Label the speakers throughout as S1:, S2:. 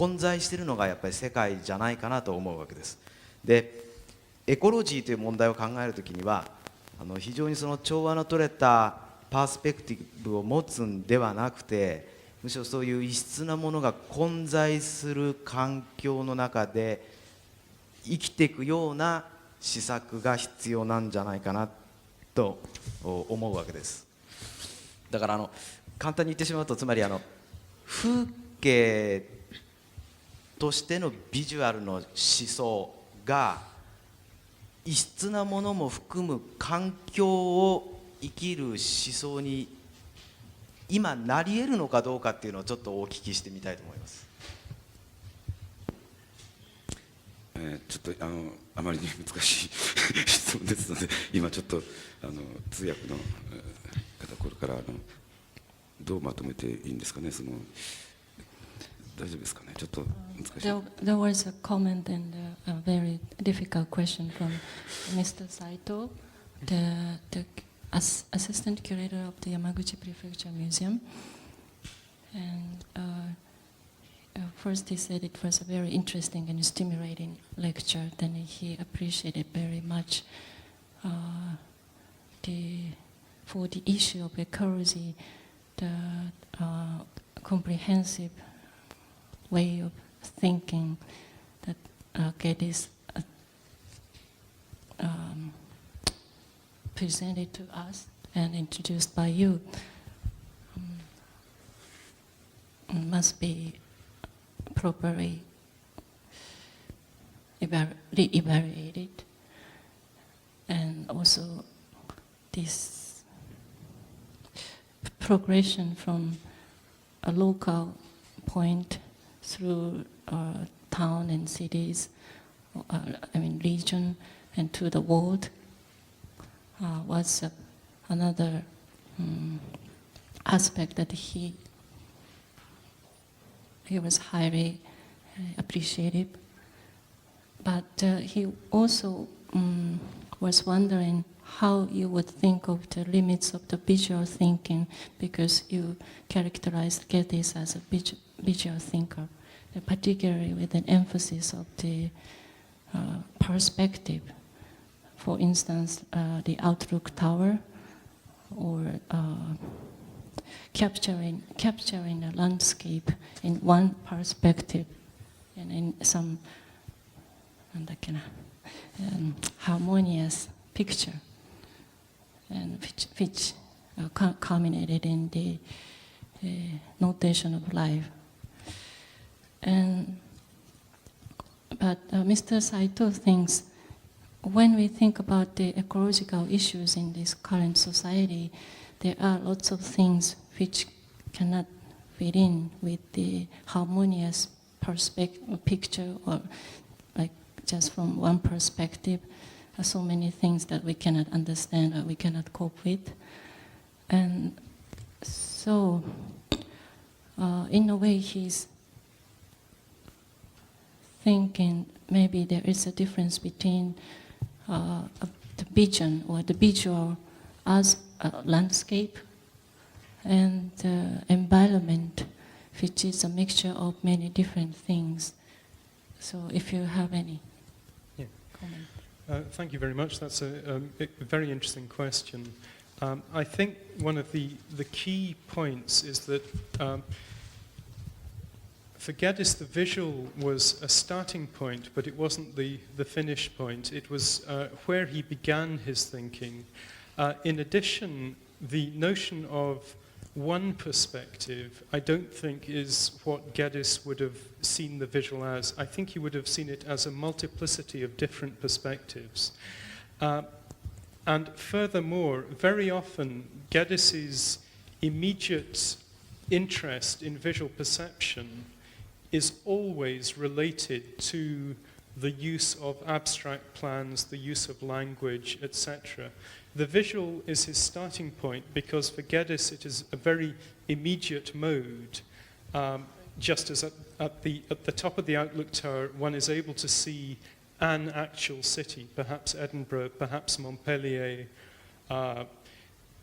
S1: 混在しているのがやっぱり世界じゃないかなと思うわけです。でエコロジーという問題を考えるときには非常にその調和の取れたパースペクティブを持つんではなくて、むしろそういう異質なものが混在する環境の中で生きていくような施策が必要なんじゃないかなと思うわけです。だから簡単に言ってしまうと、つまり風景としてのビジュアルの思想が異質なものも含む環境を生きる思想に今なり得るのかどうかっていうのをちょっとお聞きしてみたいと思います。
S2: ちょっとあまりに難しい質問ですので、今ちょっと通訳の方これからどうまとめていいんですかね。大丈夫ですかね。ちょっと難しい。
S3: There was a comment and a very difficult question from Mr. Saito, the assistant curator of the Yamaguchi Prefecture Museum. And first he said it was a very interesting and stimulating lecture. Then he appreciated very much for the issue of ecology, the comprehensive way of thinking that Geddes presented to us and introduced by you must be properly re-evaluated, and also this progression from a local point through town and cities, region, and to the world was another aspect that he was highly appreciative. But he also was wondering how you would think of the limits of the visual thinking, because you characterized Geddes as a visual thinker, particularly with an emphasis of the perspective. For instance, the Outlook Tower, or capturing a landscape in one perspective and in some harmonious picture, and which culminated in the notation of life. But Mr. Saito thinks when we think about the ecological issues in this current society, there are lots of things which cannot fit in with the harmonious picture, or like just from one perspective. So many things that we cannot understand or we cannot cope with. And so, in a way, he's thinking maybe there is a difference between the vision or the visual as a landscape and the environment, which is a mixture of many different things. So if you have any comment.
S4: Thank you very much. That's a very interesting question. I think one of the key points is that for Geddes, the visual was a starting point, but it wasn't the finish point. It was where he began his thinking. In addition, the notion of one perspective, I don't think is what Geddes would have seen the visual as. I think he would have seen it as a multiplicity of different perspectives. And furthermore, very often, Geddes's immediate interest in visual perception is always related to the use of abstract plans, the use of language, etc. The visual is his starting point because for Geddes it is a very immediate mode. Just as at the top of the Outlook Tower, one is able to see an actual city, perhaps Edinburgh, perhaps Montpellier.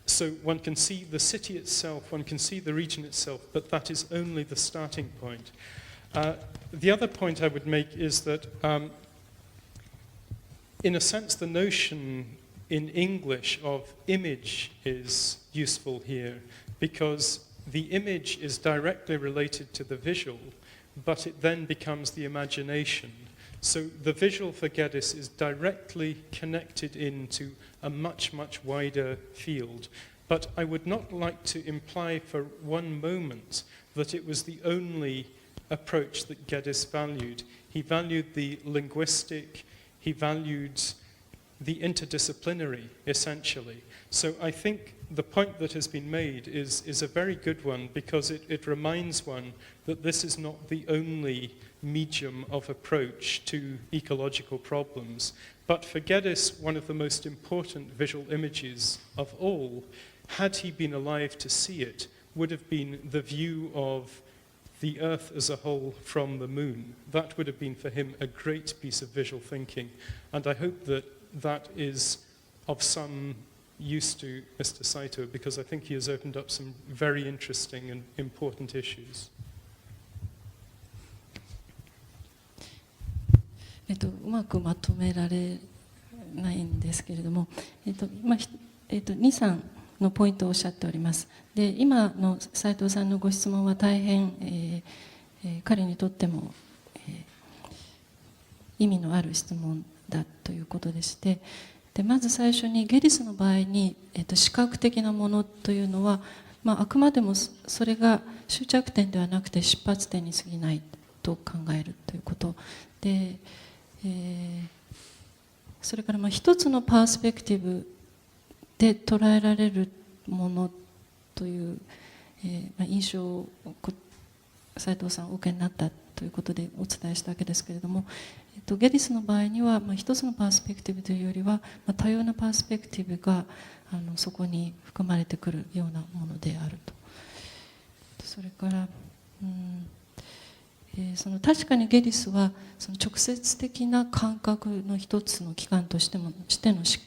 S4: So one can see the city itself, one can see the region itself, but that is only the starting point. The other point I would make is that, in a sense, the notion in English of image is useful here because the image is directly related to the visual, but it then becomes the imagination. So the visual for Geddes is directly connected into a much, much wider field. But I would not like to imply for one moment that it was the only approach that Geddes valued. He valued the linguistic, he valued the interdisciplinary, essentially. So I think the point that has been made is a very good one because it reminds one that this is not the only medium of approach to ecological problems. But for Geddes, one of the most important visual images of all, had he been alive to see it, would have been the view of the Earth as a whole from the moon. That would have been for him a great piece of visual thinking. And I hope that that is of some use to Mr. Saito because I think he has opened up some very interesting and important issues.
S3: うまくまとめられないんですけれども、今、2、3のポイントをおっしゃっております。で、今の斉藤さんのご質問は大変、彼にとっても、意味のある質問だということでして、でまず最初にゲディスの場合に、視覚的なものというのは、あくまでもそれが終着点ではなくて出発点に過ぎないと考えるということで、それから一つのパースペクティブで捉えられるものという、印象を斉藤さんお受けになったということでお伝えしたわけですけれども、ゲディスの場合には、一つのパースペクティブというよりは、多様なパースペクティブがそこに含まれてくるようなものであると。それから、その確かにゲディスはその直接的な感覚の一つの機関としての視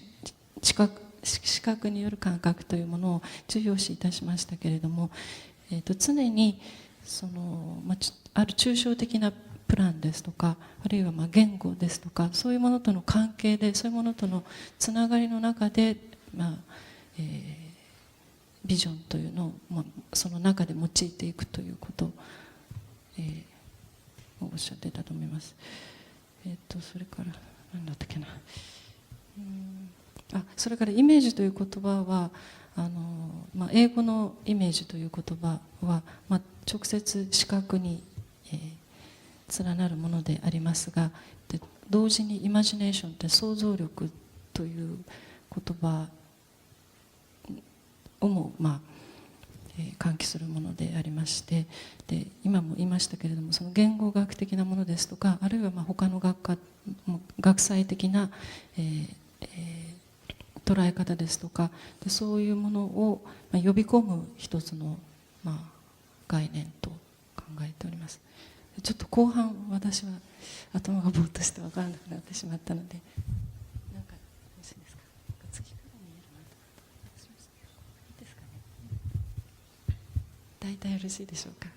S3: 覚による感覚というものを重要視いたしましたけれども、常にその、ある抽象的なプランですとか、あるいは言語ですとか、そういうものとの関係で、そういうものとのつながりの中で、ビジョンというのを、その中で用いていくということを、おっしゃっていたと思います。それから何だったっけな。それからイメージという言葉は英語のイメージという言葉は、直接視覚に、連なるものでありますが、で同時にイマジネーションって想像力という言葉をも喚起するものでありまして、で今も言いましたけれども、その言語学的なものですとか、あるいは他の学際的な、捉え方ですとかで、そういうものを呼び込む一つの、概念と考えております。ちょっと後半私は頭がぼーっとして分からなくなってしまったので、なんかよろしいですか。月から見えるな。いいですかね。大体よろしいでしょうか。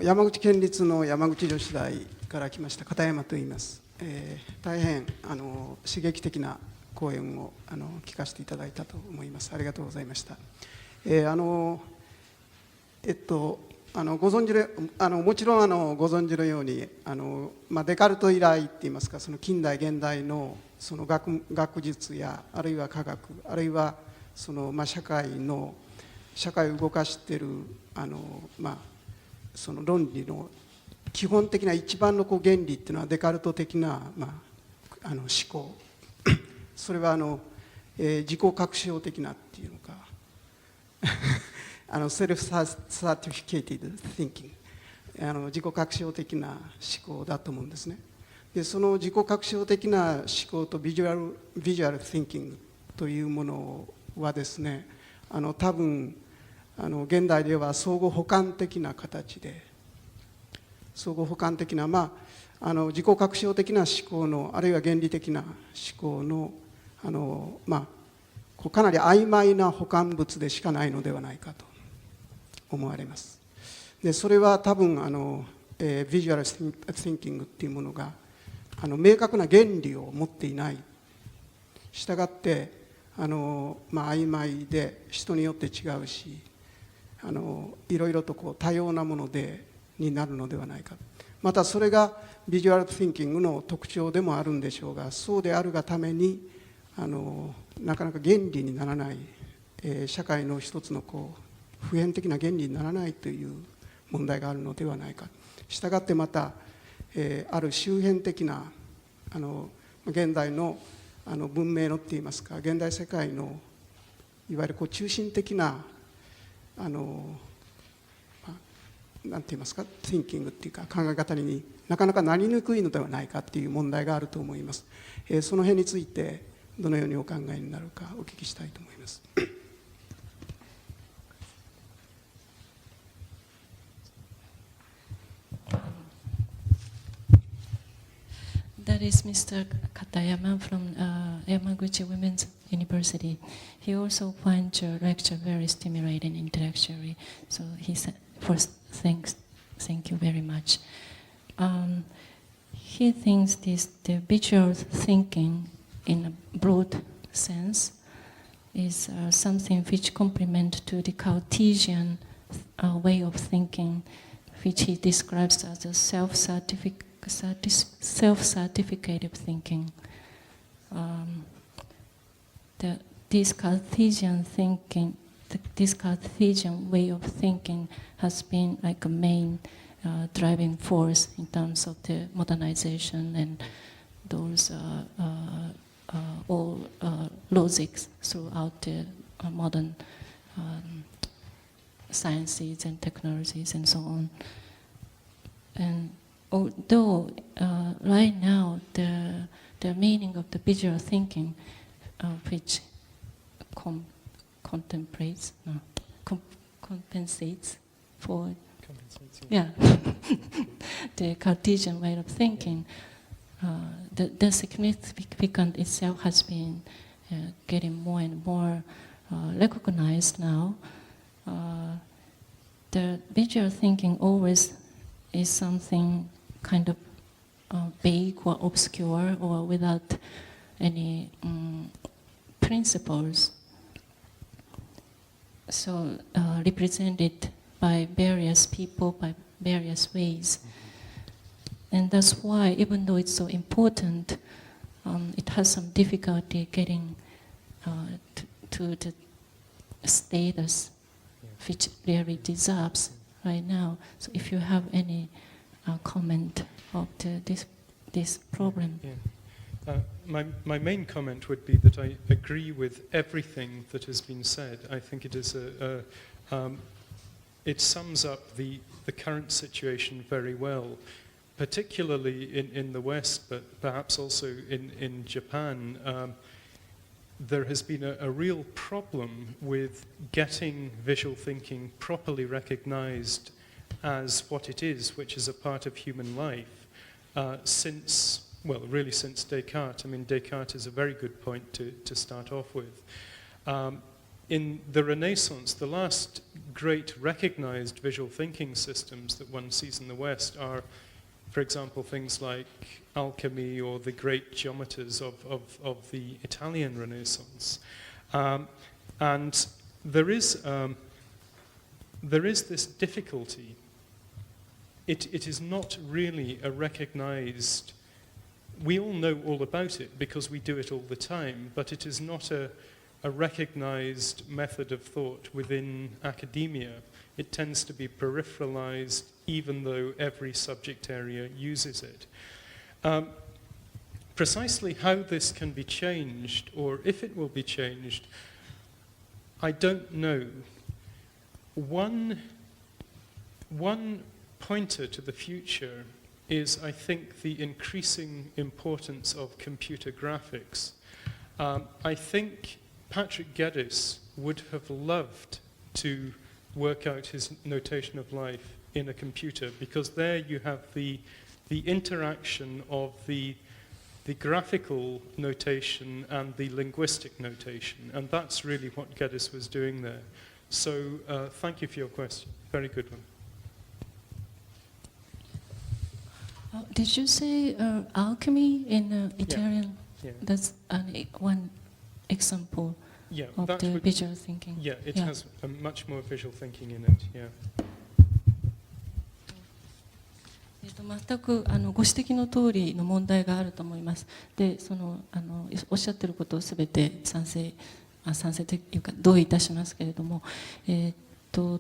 S5: 山口県立の山口女子大から来ました片山と言います。大変刺激的な講演を聞かせていただいたと思います。ありがとうございました。ご存知もちろんご存知のようにデカルト以来っていいますか、その近代現代のその学術やあるいは科学、あるいはその社会を動かしているその論理の基本的な一番の原理っていうのはデカルト的な思考それは自己確証的なっていうのかセルフサーティフィケイティド・ティンキング、自己確証的な思考だと思うんですね。でその自己確証的な思考とビジュアル・ティンキングというものはですね、多分現代では相互補完的な形で、相互補完的な、自己確証的な思考の、あるいは原理的な思考の、かなり曖昧な補完物でしかないのではないかと思われます。でそれは多分ビジュアル・シンキングっていうものが明確な原理を持っていない。したがって曖昧で人によって違うし、いろいろと多様なものになるのではないか。またそれがビジュアル・シンキングの特徴でもあるんでしょうが、そうであるがためになかなか原理にならない、社会の一つの普遍的な原理にならないという問題があるのではないか。したがってまた、ある周辺的な現代の文明のっていいますか、現代世界のいわゆる中心的ななんて言いますか、thinkingっていうか考え方になかなかなりにくいのではないかっていう問題があると思います。その辺についてどのようにお考えになるかお聞きしたいと思います。
S3: That is Mr. Katayama from Yamaguchi Women's University. He also finds your lecture very stimulating intellectually. So he said, first, thank you very much. He thinks the visual thinking in a broad sense is something which complement to the Cartesian way of thinking, which he describes as a self-certificative thinking. This Cartesian thinking, this Cartesian way of thinking has been like a main driving force in terms of the modernization and those all logics throughout the modern sciences and technologies and so on. And although right now the meaning of the visual thinking, which compensates for the Cartesian way of thinking, the significance itself has been getting more and more recognized now. The visual thinking always is something kind of vague or obscure or without any principles. So represented by various people, by various ways. And that's why, even though it's so important, it has some difficulty getting to the status which really deserves right now. So if you have any comment of this problem.
S4: Yeah. My main comment would be that I agree with everything that has been said. I think it is it sums up the current situation very well, particularly in the West, but perhaps also in Japan. There has been a real problem with getting visual thinking properly recognized as what it is, which is a part of human life, since Descartes. I mean, Descartes is a very good point to start off with. In the Renaissance, the last great recognized visual thinking systems that one sees in the West are, for example, things like alchemy or the great geometers of the Italian Renaissance. And there is this difficulty. It is not really a recognized, we all know all about it because we do it all the time, but it is not a recognized method of thought within academia. It tends to be peripheralized, even though every subject area uses it. Precisely how this can be changed, or if it will be changed, I don't know. One pointer to the future is, I think, the increasing importance of computer graphics. I think Patrick Geddes would have loved to work out his notation of life in a computer, because there you have the interaction of the graphical notation and the linguistic notation, and that's really what Geddes was doing there. So thank you for your question. Very good one.
S3: Did you say alchemy in Italian?
S4: Yeah.
S3: That's one example
S4: Yeah,
S3: of
S4: that
S3: the
S4: would,
S3: visual thinking.
S4: yeah, it
S3: Yeah.
S4: has a much more visual thinking in it. Yeah.
S3: 全くご指摘の通りの問題があると思います。で、おっしゃっていることをすべて賛成というか同意いたしますけれども、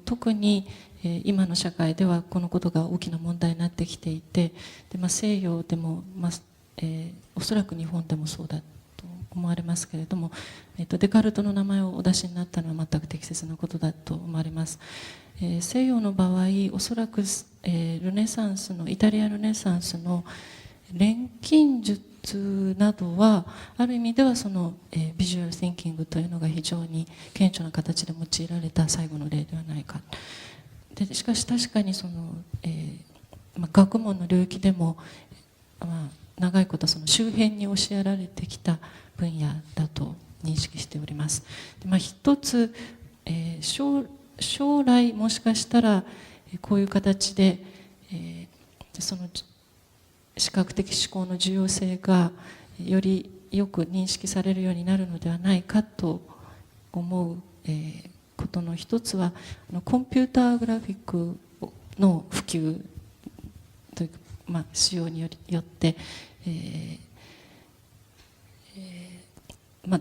S3: 特に今の社会ではこのことが大きな問題になってきていて、で西洋でも、おそらく日本でもそうだと思われますけれども、デカルトの名前をお出しになったのは全く適切なことだと思われます。西洋の場合、おそらくルネサンスのイタリアルネサンスの錬金術などはある意味ではビジュアル・シンキングというのが非常に顕著な形で用いられた最後の例ではないか。でしかし確かに学問の領域でも、長いこと周辺に教えられてきた分野だと認識しております。で一つ、将来もしかしたらこういう形で、視覚的思考の重要性がよりよく認識されるようになるのではないかと思う、ことの一つはコンピューターグラフィックの普及というか、使用によって、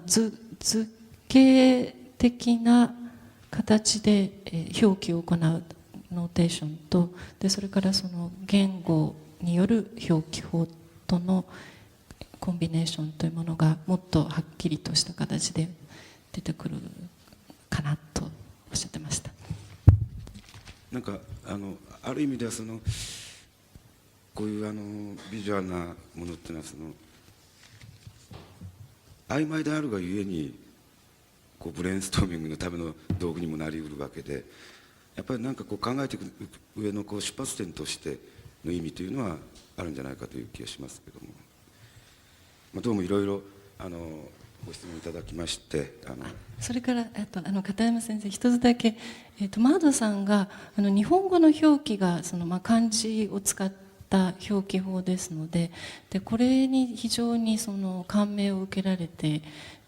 S3: 図形的な形で表記を行うノーテーションと、でそれから言語による表記法とのコンビネーションというものがもっとはっきりとした形で出てくるかなとおっしゃってました。
S2: なんかある意味ではこういうビジュアルなものっていうのは曖昧であるがゆえにブレインストーミングのための道具にもなりうるわけで、やっぱりなんか考えていく上の出発点としての意味というのはあるんじゃないかという気がしますけども、どうもいろいろご質問いただきまして、
S3: それから片山先生一つだけ、マードさんが日本語の表記が漢字を使った表記法ですので、これに非常に感銘を受けられて、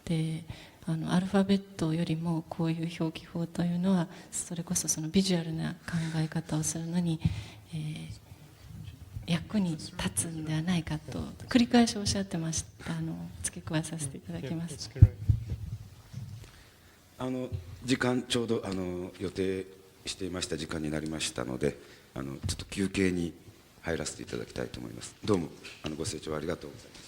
S3: でアルファベットよりもこういう表記法というのはそれこそビジュアルな考え方をするのに、役に立つんではないかと繰り返しおっしゃってました。付け加えさせていただきます。
S2: 時間ちょうど予定していました時間になりましたので、ちょっと休憩に入らせていただきたいと思います。どうもご清聴ありがとうございます。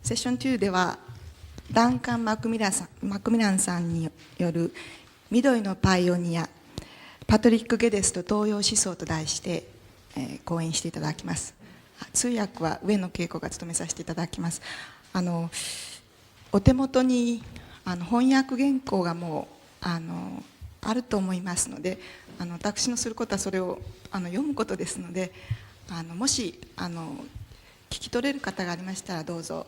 S6: セッション2ではダンカン・マクミランさんによる緑のパイオニアパトリック・ゲデスと東洋思想と題して、講演していただきます。通訳は上野恵子が務めさせていただきます。お手元に翻訳原稿がもうあると思いますので、私のすることはそれを読むことですので、もし聞き取れる方がありましたらどうぞ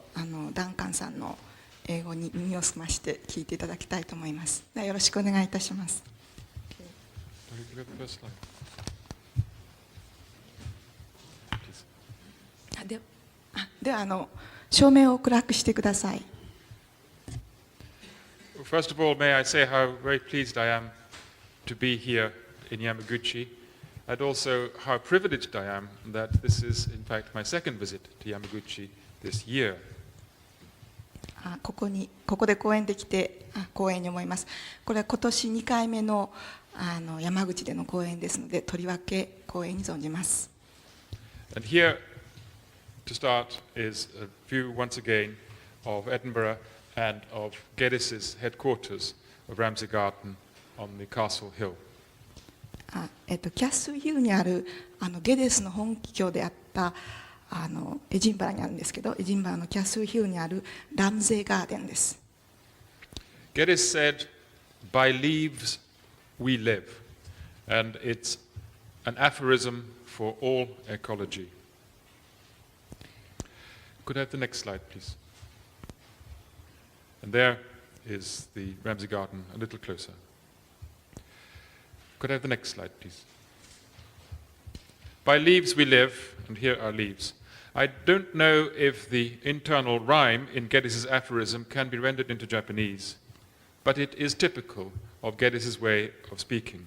S6: ダンカンさんの英語に耳を澄まして聞いていただきたいと思います。ではよろしくお願いいたします。では照明を暗くしてください。
S7: First of all, may I say how very pleased I am to be here in Yamaguchi, and also how privileged I am that this is, in fact, my second visit to Yamaguchi this year.
S6: ここで講演できて光栄に思います。これは今年2回目の山口での講演ですので、とりわけ光栄に存じます。
S7: And here, to start, is a view once again of Edinburgh and of Geddes' headquarters of Ramsay Garden on the Castle Hill.
S6: キャッスルヒルにあるゲデスの本拠であったエディンバラにあるんですけど、エディンバラのキャッスルヒルにあるラムゼイガーデンです。
S7: Geddes said, "By leaves we live," and it's an aphorism for all ecology. Could I have the next slide, please? And there is the Ramsey Garden, a little closer. Could I have the next slide, please? By leaves we live, and here are leaves. I don't know if the internal rhyme in Geddes's aphorism can be rendered into Japanese, but it is typical of Geddes's way of speaking.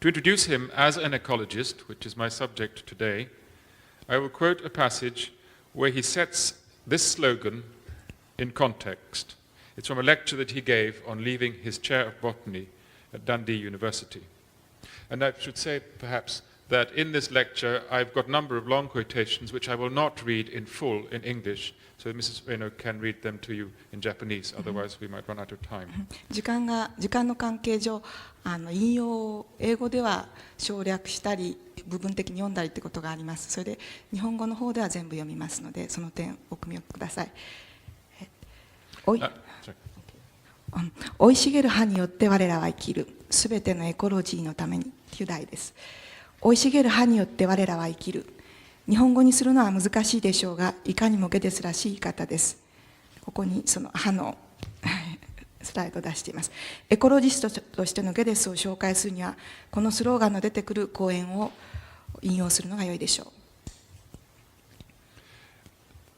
S7: To introduce him as an ecologist, which is my subject today, I will quote a passage where he sets this slogan in context. It's from a lecture that he gave on leaving his chair of botany at Dundee University. And I should say, perhaps, that in this lecture I've got a number of long quotations which I will not read in full in English, so Mrs. Ueno can read them to you in Japanese, otherwise we might run out of time.
S6: 時間の関係上、引用を英語では省略したり部分的に読んだりということがあります。それで日本語の方では全部読みますので、その点お汲みください。生い茂る葉によって我らは生きる。すべてのエコロジーのためにという題です。生い茂る葉によって我らは生きる。日本語にするのは難しいでしょうが、いかにもゲデスらしい言い方です。ここにその葉のスライドを出しています。エコロジストとしてのゲデスを紹介するには、このスローガンの出てくる講演を引用するのが良いでしょ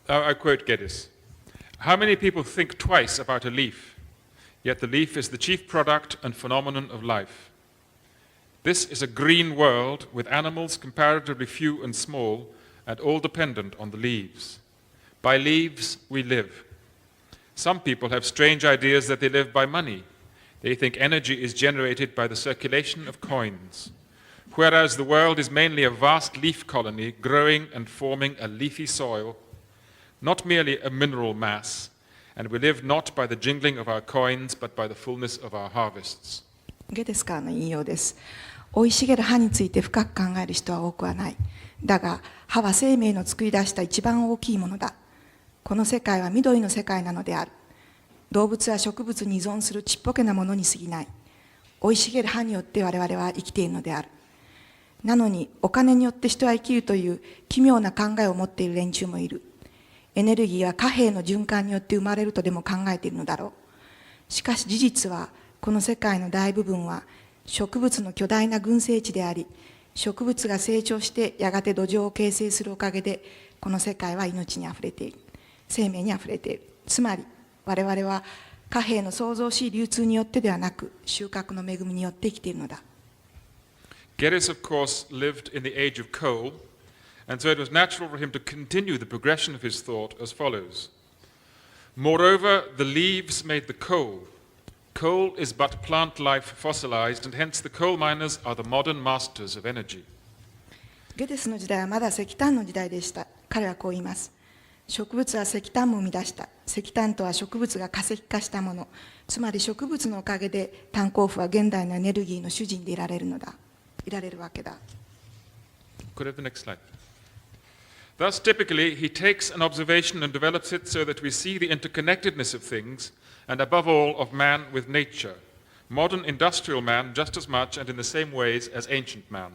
S6: う。
S7: I quote Geddes. How many people think twice about a leaf, yet the leaf is the chief product and phenomenon of life. This is a green world with animals comparatively few and small and all dependent on the leaves. By leaves we live. Some people have strange ideas that they live by money. They think energy is generated by the circulation of coins, whereas the world is mainly a vast leaf colony growing and forming a leafy soil, not merely a mineral mass, and we live not by the jingling of our coins, but by the fullness of our harvests.
S6: ゲデスからの引用です。生い茂る葉について深く考える人は多くはない。だが、葉は生命の作り出した一番大きいものだ。この世界は緑の世界なのである。動物は植物に依存するちっぽけなものに過ぎない。生い茂る葉によって我々は生きているのである。なのに、お金によって人は生きるという奇妙な考えを持っている連中もいる。エネルギーは貨幣の循環によって生まれるとでも考えているのだろう。しかし事実は、この世界の大部分は植物の巨大な群生地であり、植物が成長してやがて土壌を形成するおかげで、この世界は命にあふれている。生命にあふれている。つまり、我々は貨幣の創造しい流通によってではなく、収穫の恵みによって生きているのだ。
S7: Geddes, of course, lived in the age of coal, and so it was natural for him to continue the progression of his thought as follows. Moreover, the leaves made the coal. Coal is but plant life fossilized, and hence the coal miners are the modern masters of energy.
S6: ゲデスの時代はまだ石炭の時代でした。彼はこう言います。植物は石炭も生み出した。石炭とは植物が化石化したもの。つまり植物のおかげで炭鉱夫は現代のエネルギーの主人でいられるわけだ。
S7: Could I have the next slide? Thus, typically, he takes an observation and develops it so that we see the interconnectedness of things, and above all, of man with nature, modern industrial man just as much and in the same ways as ancient man.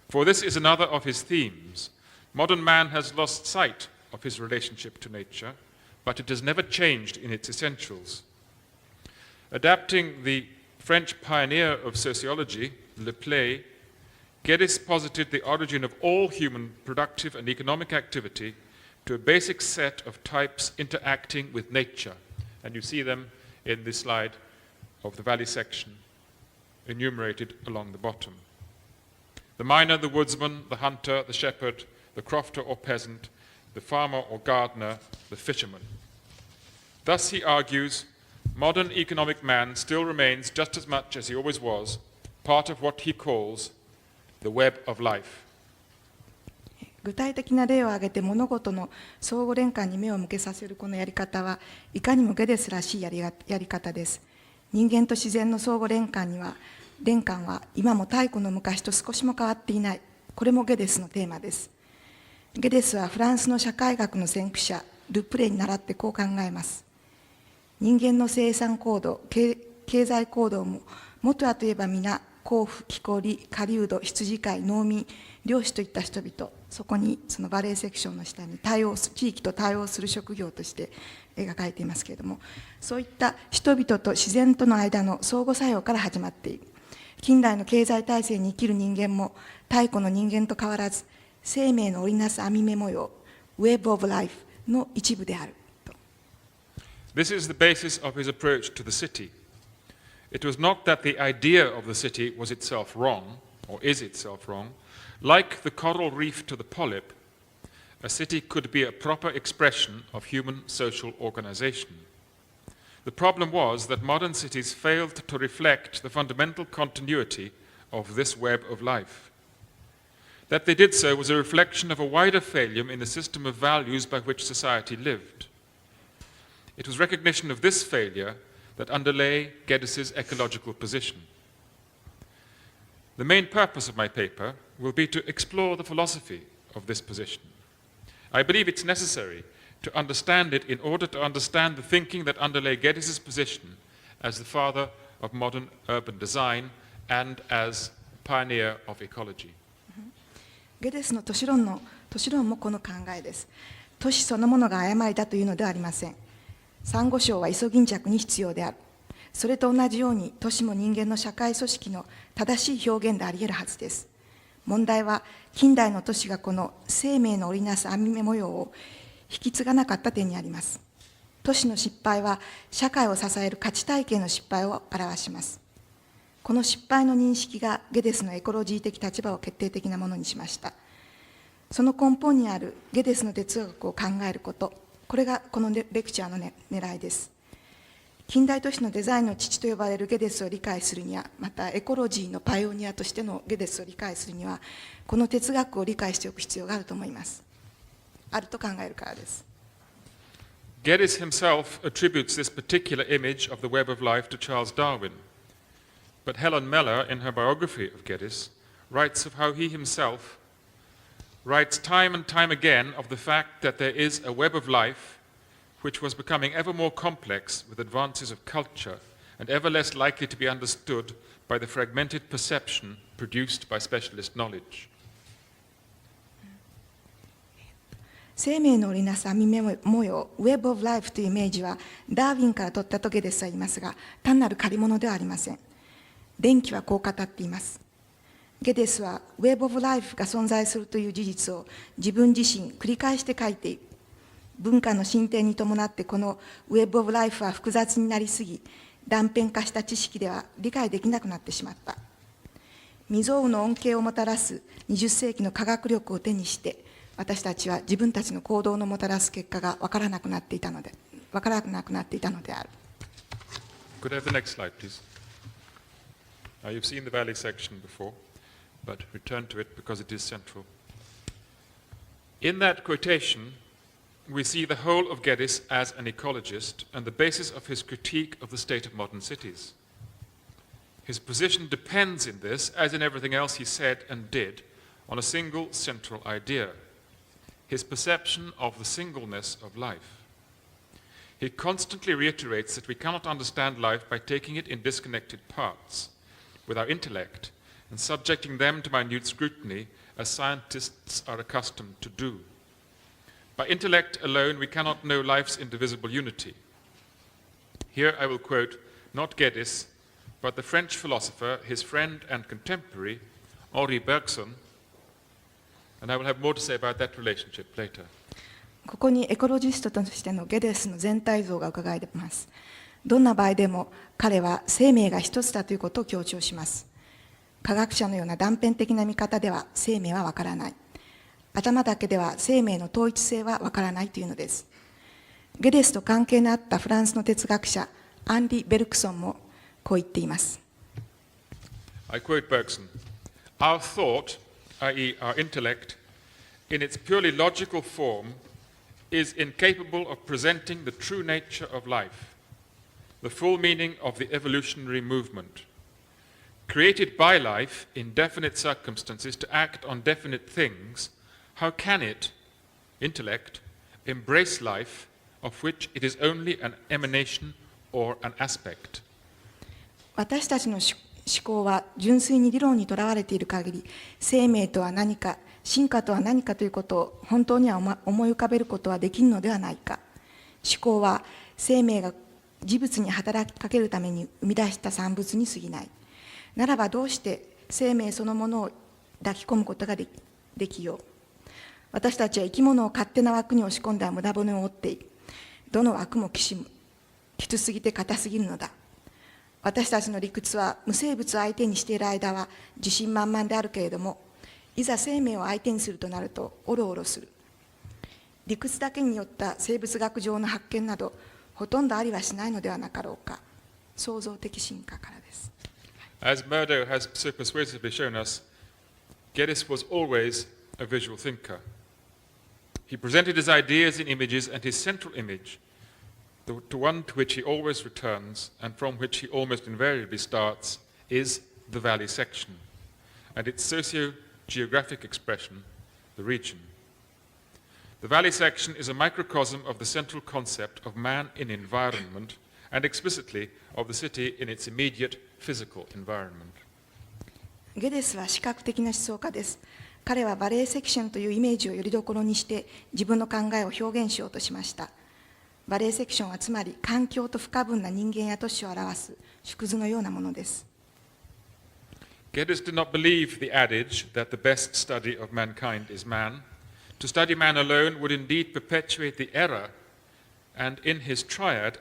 S7: For this is another of his themes. Modern man has lost sight of his relationship to nature, but it has never changed in its essentials. Adapting the French pioneer of sociology, Le Play, Geddes posited the origin of all human productive and economic activity to a basic set of types interacting with nature. And you see them in this slide of the valley section, enumerated along the bottom. The miner, the woodsman, the hunter, the shepherd, the crofter or peasant, the farmer or gardener, the fisherman. Thus, he argues, modern economic man still remains just as much as he always was, part of what he calls the web of life.
S6: 具体的な例を挙げて物事の相互連関に目を向けさせるこのやり方はいかにもゲデスらしいやり方です。人間と自然の相互連関は今も太古の昔と少しも変わっていない。これもゲデスのテーマです。ゲデスはフランスの社会学の先駆者ルプレに倣ってこう考えます。人間の生産行動、経済行動も元はといえば皆甲府、木こり、狩人、羊飼い、農民、漁師といった人々、そこにそのバレーセクションの下に地域と対応する職業として描かれていますけれども、そういった人々と自然との間の相互作用から始まっている。近代の経済体制に生きる人間も太古の人間と変わらず、生命の織りなす網目模様、Web of Life の一部であると。
S7: This is the basis of his approach to the city. It was not that the idea of the city was itself wrong, or is itself wrong. Like the coral reef to the polyp, a city could be a proper expression of human social organization. The problem was that modern cities failed to reflect the fundamental continuity of this web of life. That they did so was a reflection of a wider failure in the system of values by which society lived. It was recognition of this failure that underlay Geddes' ecological position. The main purpose of my paper will be to explore the philosophy of this position. I believe it's necessary to understand it in order to understand the thinking that underlay Geddes' position as the father of modern urban design and as pioneer of ecology.
S6: ゲデスの都市論もこの考えです。都市そのものが誤りだというのではありません。サンゴ礁はイソギンチャクに必要である。それと同じように都市も人間の社会組織の正しい表現であり得るはずです。問題は近代の都市がこの生命の織りなす網目模様を引き継がなかった点にあります。都市の失敗は社会を支える価値体系の失敗を表します。この失敗の認識がゲデスのエコロジー的立場を決定的なものにしました。その根本にあるゲデスの哲学を考えること、これがこのレクチャーの狙いです。近代都市のデザインの父と呼ばれるゲデスを理解するには、またエコロジーのパイオニアとしてのゲデスを理解するには、この哲学を理解しておく必要があると思います。あると考えるからです。
S7: Geddes himself attributes this particular image of the web of life to Charles Darwin. But Helen Meller, in her biography of Geddes, writes of how he himself writes time and time again of the fact that there is a web of life which was becoming ever more complex with advances of culture and ever less likely to be understood by the fragmented perception produced by specialist knowledge.
S6: 生命の織りなす網目模様 Web of Life というイメージはダーウィンから取ったとゲデスは言いますが、単なる借り物ではありません。電気はこう語っています。ゲデスは Web of Life が存在するという事実を自分自身繰り返して書いている。文化の進展に伴ってこの Web of Life は複雑になりすぎ、断片化した知識では理解できなくなってしまった。未曾有の恩恵をもたらす20世紀の科学力を手にして、私たちは自分たちの行動のもたらす結果が分からなくなっていたのである。
S7: Could I have the next slide, please? You've seen the valley section before, but return to it because it is central. In that quotation, we see the whole of Geddes as an ecologist and the basis of his critique of the state of modern cities. His position depends in this, as in everything else he said and did, on a single central idea, his perception of the singleness of life. He constantly reiterates that we cannot understand life by taking it in disconnected parts, with our intellect, and subjecting them to minute scrutiny, as scientists are accustomed to do. By intellect alone, we cannot know life's indivisible unity. Here I will quote not Geddes, but the French philosopher, his friend and contemporary, Henri Bergson, and I will have more to say about that relationship later.
S6: ここにエコロジストとしてのゲデスの全体像が伺えます。どんな場合でも彼は生命が一つだということを強調します。科学者のような断片的な見方では生命はわからない。頭だけでは生命の統一性はわからないというのです。ゲデスと関係のあったフランスの哲学者アンリ・ベルクソンもこう言っています。
S7: I quote Bergson. Our thought, i.e. our intellect, in its purely logical form, is incapable of presenting the true nature of life, the full meaning of the evolutionary movement. Created by life in definite circumstances to act on definite things, how can it, intellect, embrace life of which it is only an emanation or an aspect.
S6: 私たちの思考は純粋に理論にとらわれている限り、生命とは何か、進化とは何かということを本当には思い浮かべることはできるのではないか。思考は生命が事物に働きかけるために生み出した産物に過ぎない。ならばどうして生命そのものを抱き込むことができよう。私たちは生き物を勝手な枠に押し込んだ無駄骨を折っている。どの枠もきつすぎて硬すぎるのだ。私たちの理屈は無生物を相手にしている間は自信満々であるけれども、いざ生命を相手にするとなるとおろおろする。理屈だけによった生物学上の発見などほとんどありはしないのではなかろうか。創造的進化からです。
S7: As Murdo has so persuasively shown us, Geddes was always a visual thinker. He presented his ideas in images, and his central image, the one to which he always returns and from which he almost invariably starts, is the valley section, and its socio-geographic expression, the region. The valley section is a microcosm of the central concept of man in environment, and explicitly of the city in its immediate physical environment.
S6: ゲデスは視覚的な思想家です。彼はバレエセクションというイメージをよりどころにして自分の考えを表現しようとしました。バレエセクションはつまり環境と不可分な人間や都市を表す縮図のようなものです。
S7: Geddes did not believe the adage that the best study of mankind is man. To study man alone would indeed perpetuate the error, and in his triad,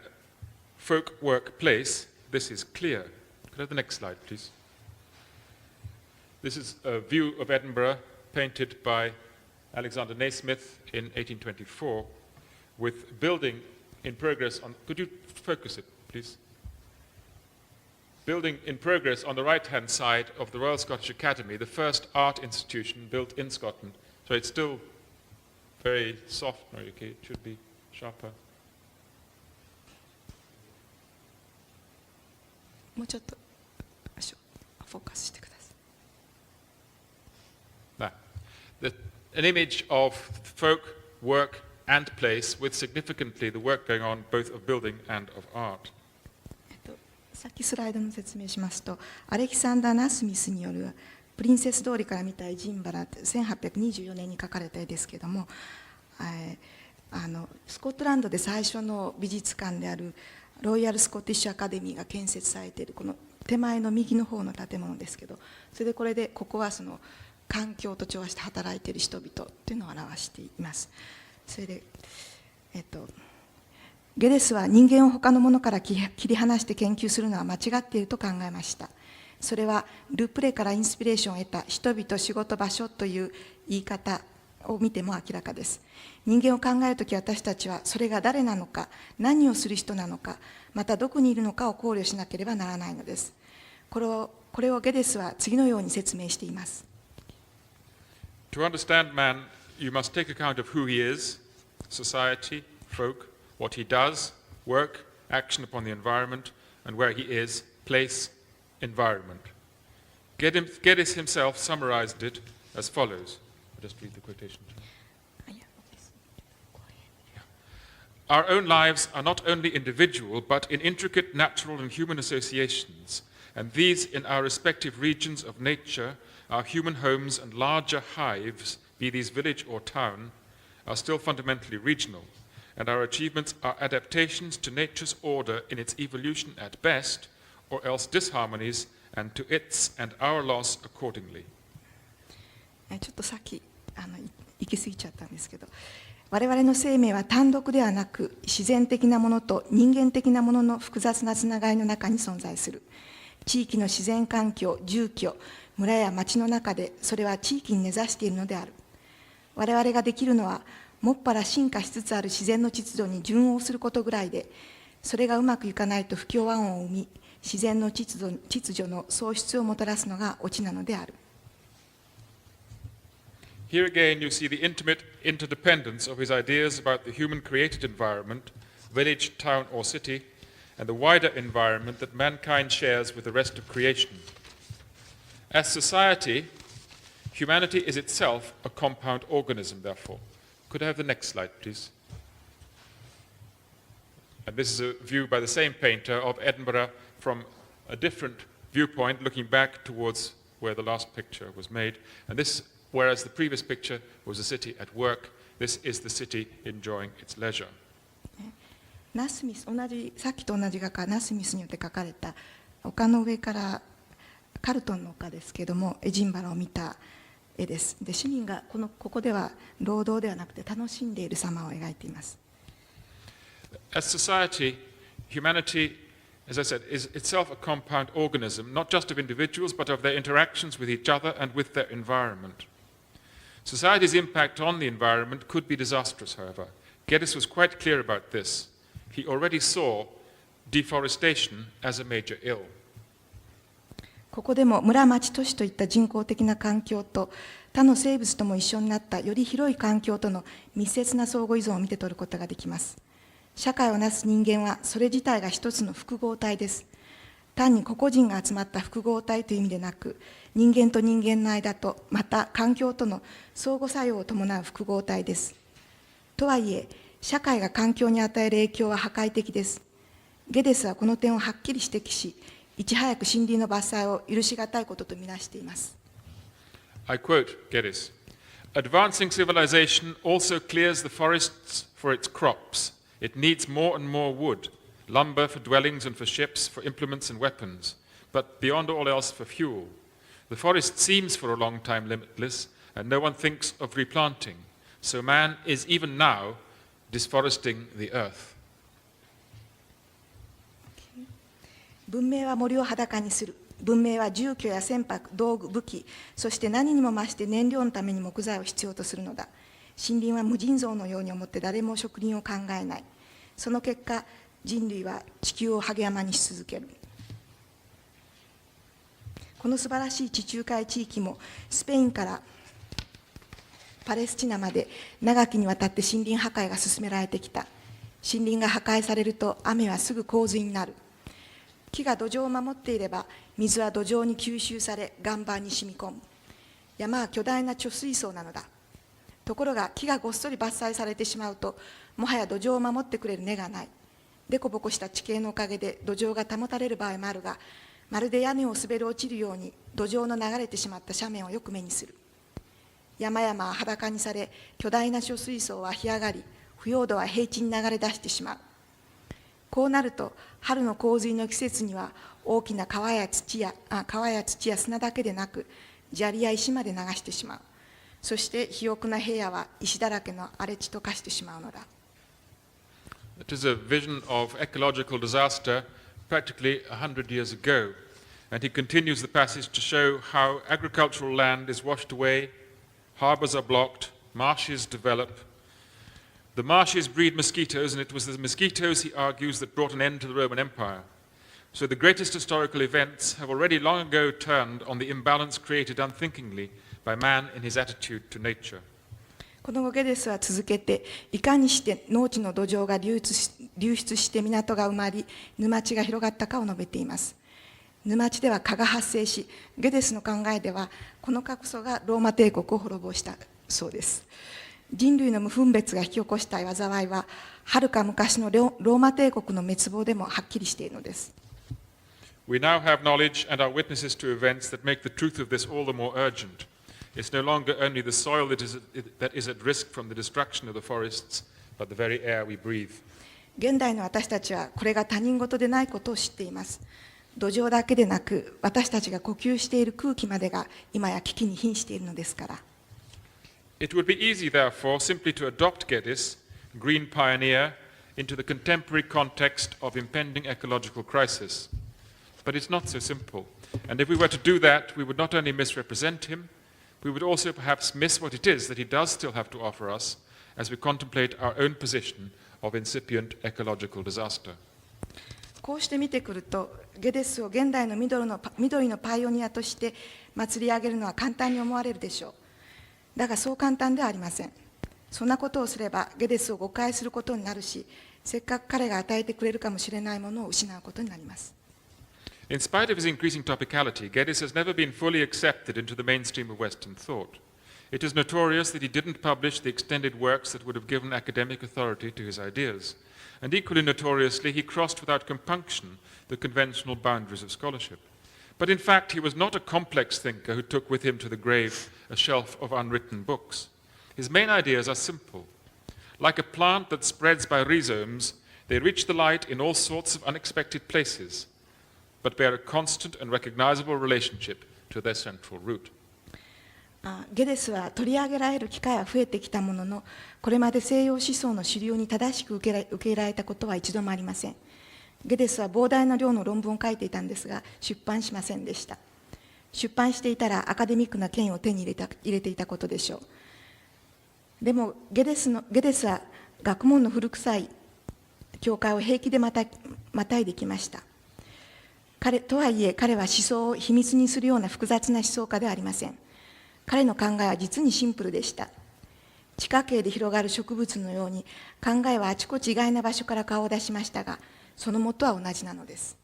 S7: folk, work, place, this is clear. Could I have the next slide, please? This is a view of Edinburgh painted by Alexander Naismith in 1824 with building in progress on, could you focus it, please? Building in progress on the right-hand side of the Royal Scottish Academy, the first art institution built in Scotland. So it's still very soft, no, okay, it should be sharper.
S6: もうちょっとフォーカスしてください。
S7: An image of folk, work, and place with significantly the work going on both of building and of art.
S6: さっきスライドの説明しますと、アレキサンダー・ナスミスによるプリンセス通りから見たエジンバラって1824年に描かれた絵ですけれども、スコットランドで最初の美術館であるロイヤル・スコティッシュ・アカデミーが建設されているこの手前の右の方の建物ですけど、それでここはその環境と調和して働いている人々というのを表しています。それで、ゲデスは人間を他のものから切り離して研究するのは間違っていると考えました。それはル・プレからインスピレーションを得た人々、仕事、場所という言い方を見ても明らかです。人間を考えるとき私たちはそれが誰なのか、何をする人なのか、またどこにいるのかを考慮しなければならないのです。これをゲデスは次のように説明しています。
S7: To understand man, you must take account of who he is, society, folk, what he does, work, action upon the environment, and where he is, place, environment. Geddes himself summarized it as follows. I'll just read the quotation. Our own lives are not only individual, but in intricate natural and human associations, and these in our respective regions of nature, our human homes and larger hives, be these village or town, are still fundamentally regional, and our achievements are adaptations to nature's order in its evolution at best, or else disharmonies, and to its and our loss accordingly.
S6: ちょっとさっき行き過ぎちゃったんですけど、我々の生命は単独ではなく自然的なものと人間的なものの複雑なつながりの中に存在する。地域の自然環境、住居、村や町の中でそれは地域に根ざしているのである。我々ができるのはもっぱら進化しつつある自然の秩序に順応することぐらいで、それがうまくいかないと不協和音を生み、自然の秩序の喪失をもたらすのがオチなのである。
S7: Here again you see the intimate interdependence of his ideas about the human created environment, village, town or city, and the wider environment that mankind shares with the rest of creation. As society, humanity is itself a compound organism, therefore. Could I have the next slide, please? And this is a view by the same painter of Edinburgh from a different viewpoint, looking back towards where the last picture was made. And this, whereas the previous picture was a city at work, this is the city enjoying its leisure.
S6: ナスミス、さっきと同じ画家ナスミスによって描かれた丘の上からカルトンの丘ですけれども、エジンバラを見た絵です。で、市民がここでは労働ではなくて楽しんでいる様を描いています。
S7: As society, humanity, as I said, is itself a compound organism, not just of individuals, but of their interactions with each other and with their environment. Society's impact on the environment could be disastrous, however. Geddes was quite clear about this. He already saw deforestation as a major ill.
S6: ここでも村町都市といった人工的な環境と他の生物とも一緒になったより広い環境との密接な相互依存を見て取ることができます。社会をなす人間はそれ自体が一つの複合体です。単に個々人が集まった複合体という意味でなく、人間と人間の間とまた環境との相互作用を伴う複合体です。とはいえ、社会が環境に与える影響は破壊的です。ゲデスはこの点をはっきり指摘し、いち早く森林の伐採を許しがたいこととみなしています。
S7: I quote Geddes, "Advancing civilization also clears the forests for its crops. It needs more and more wood, lumber for dwellings and for ships, for implements and weapons, but beyond all else for fuel. The forest seems for a long time limitless, and no one thinks of replanting. So man is even now disforesting the earth."
S6: 文明は森を裸にする。文明は住居や船舶、道具、武器、そして何にも増して燃料のために木材を必要とするのだ。森林は無尽蔵のように思って誰も植林を考えない。その結果、人類は地球を禿山にし続ける。この素晴らしい地中海地域もスペインからパレスチナまで長きにわたって森林破壊が進められてきた。森林が破壊されると雨はすぐ洪水になる。木が土壌を守っていれば水は土壌に吸収され岩盤に染み込む。山は巨大な貯水槽なのだ。ところが木がごっそり伐採されてしまうともはや土壌を守ってくれる根がない。でこぼこした地形のおかげで土壌が保たれる場合もあるが、まるで屋根を滑り落ちるように土壌の流れてしまった斜面をよく目にする。山々は裸にされ、巨大な貯水槽は干上がり、腐葉土は平地に流れ出してしまう。こうなると春の洪水の季節には大きな川や土や砂だけでなく砂利や石まで流してしまう。そして肥沃な平野は石だらけの荒れ地と化してしまうのだ。
S7: It is a vision of ecological disaster practically 100 years ago, and he continues the passage to show how agricultural land is washed away, harbors are blocked, marshes develop. The marshes breed mosquitoes, and it was the mosquitoes, he argues, that brought an end to the Roman Empire. So the greatest historical events have already long ago turned on the imbalance created unthinkingly by man in his attitude to nature.
S6: この後ゲデスは続けて、いかにして農地の土壌が流出して港が埋まり、沼地が広がったかを述べています。沼地では蚊が発生し、ゲデスの考えでは、この蚊こそがローマ帝国を滅ぼしたそうです。人類の無分別が引き起こした災いは、はるか昔のローマ帝国の滅亡でもはっきりしているのです。
S7: We now have knowledge and are witnesses to events that make the truth of this all the more urgent. It's no longer only the soil that is at risk from the destruction of the forests, but the very air we breathe.
S6: 現代の私たちはこれが他人事でないことを知っています。土壌だけでなく、私たちが呼吸している空気までが今や危機に瀕しているのですから。
S7: It would be easy, therefore, simply to adopt Geddes, green pioneer, into the contemporary context of impending ecological crisis. But it's not so simple. And if we were to do that, we would not only misrepresent him, we would also perhaps miss what it is that he does still have to offer us as we contemplate our own position of incipient ecological disaster.
S6: こうして見てくると、ゲデスを現代の緑のパイオニアとして祭り上げるのは簡単に思われるでしょう。だがそう簡単ではありません。そんなことをすればゲデスを誤解することになるし、せっかく彼が与えてくれるかもしれないものを失うことになります。
S7: In spite of his increasing topicality, Geddes has never been fully accepted into the mainstream of Western thought. It is notorious that he didn't publish the extended works that would have given academic authority to his ideas. And equally notoriously, he crossed without compunction the conventional boundaries of scholarship. But in fact, he was not a complex thinker who took with him to the grave a shelf of unwritten books. His main ideas are simple. Like a plant that spreads by rhizomes, they reach the light in all sorts of unexpected places, but bear a constant and recognizable relationship to their central root.
S6: ゲデスは取り上げられる機会は増えてきたものの、これまで西洋思想の主流に正しく受け入れられたことは一度もありません。ゲデスは膨大な量の論文を書いていたんですが、出版しませんでした。出版していたらアカデミックな権威を手に入れていたことでしょう。でもゲデスは学問の古臭い教会を平気でまたいできました。とはいえ彼は思想を秘密にするような複雑な思想家ではありません。彼の考えは実にシンプルでした。地下茎で広がる植物のように考えはあちこち意外な場所から顔を出しましたが、その元は同じなのです。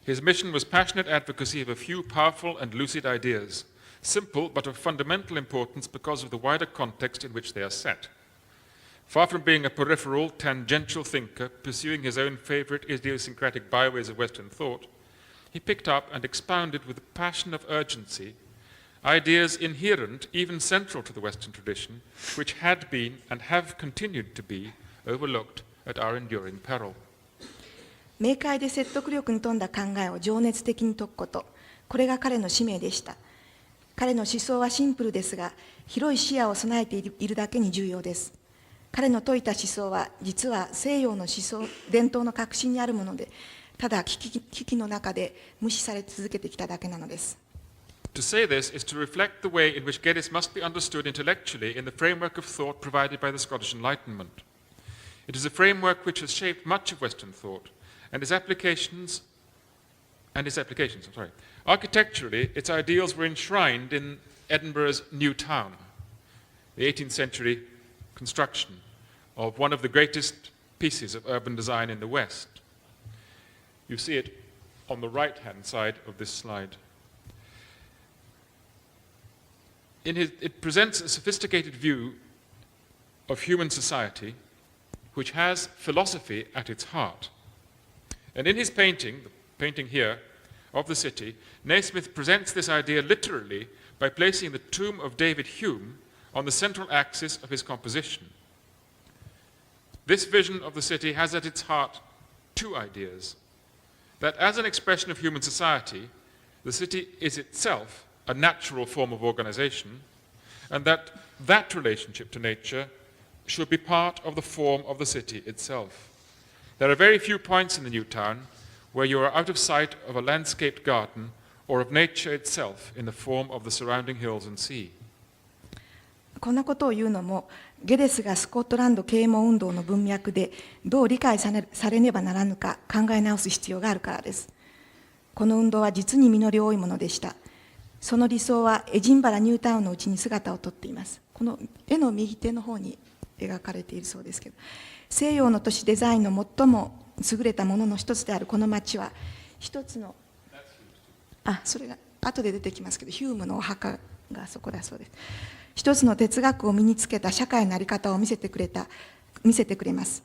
S7: His mission was passionate advocacy of a few powerful and lucid ideas, simple but of fundamental importance because of the wider context in which they are set. Far from being a peripheral, tangential thinker pursuing his own favorite idiosyncratic byways of Western thought, he picked up and expounded with a passion of urgency ideas inherent, even central to the Western tradition, which had been and have continued to be overlooked at our enduring peril.
S6: 明快で説得力に富んだ考えを情熱的に説くこと、これが彼の使命でした。彼の思想はシンプルですが、広い視野を備えているだけに重要です。彼の説いた思想は、実は西洋の思想、伝統の核心にあるもので、ただ危機の中で無視され続けてきただけなのです。
S7: To say this is to reflect the way in which Geddes must be understood intellectually in the framework of thought provided by the Scottish Enlightenment. It is a framework which has shaped much of Western thought, and its applications. Architecturally, its ideals were enshrined in Edinburgh's New Town, the 18th century construction of one of the greatest pieces of urban design in the West. You see it on the right-hand side of this slide. It presents a sophisticated view of human society which has philosophy at its heart. And in his painting, the painting here of the city, Naismith presents this idea literally by placing the tomb of David Hume on the central axis of his composition. This vision of the city has at its heart two ideas. That as an expression of human society, the city is itself a natural form of organization, and that relationship to nature should be part of the form of the city itself. There are very few points in the new town where you are out of sight of a landscaped garden or of nature itself in the form of the surrounding hills and sea.
S6: こんなことを言うのも、ゲデスがスコットランド啓蒙運動の文脈でどう理解されねばならぬか考え直す必要があるからです。この運動は実に実り多いものでした。その理想はエジンバラニュータウンのうちに姿をとっています。この絵の右手の方に描かれているそうですけど、西洋の都市デザインの最も優れたものの一つであるこの町は、一つの、それが後で出てきますけど、ヒュームのお墓がそこだそうです。一つの哲学を身につけた社会の在り方を見せてくれます。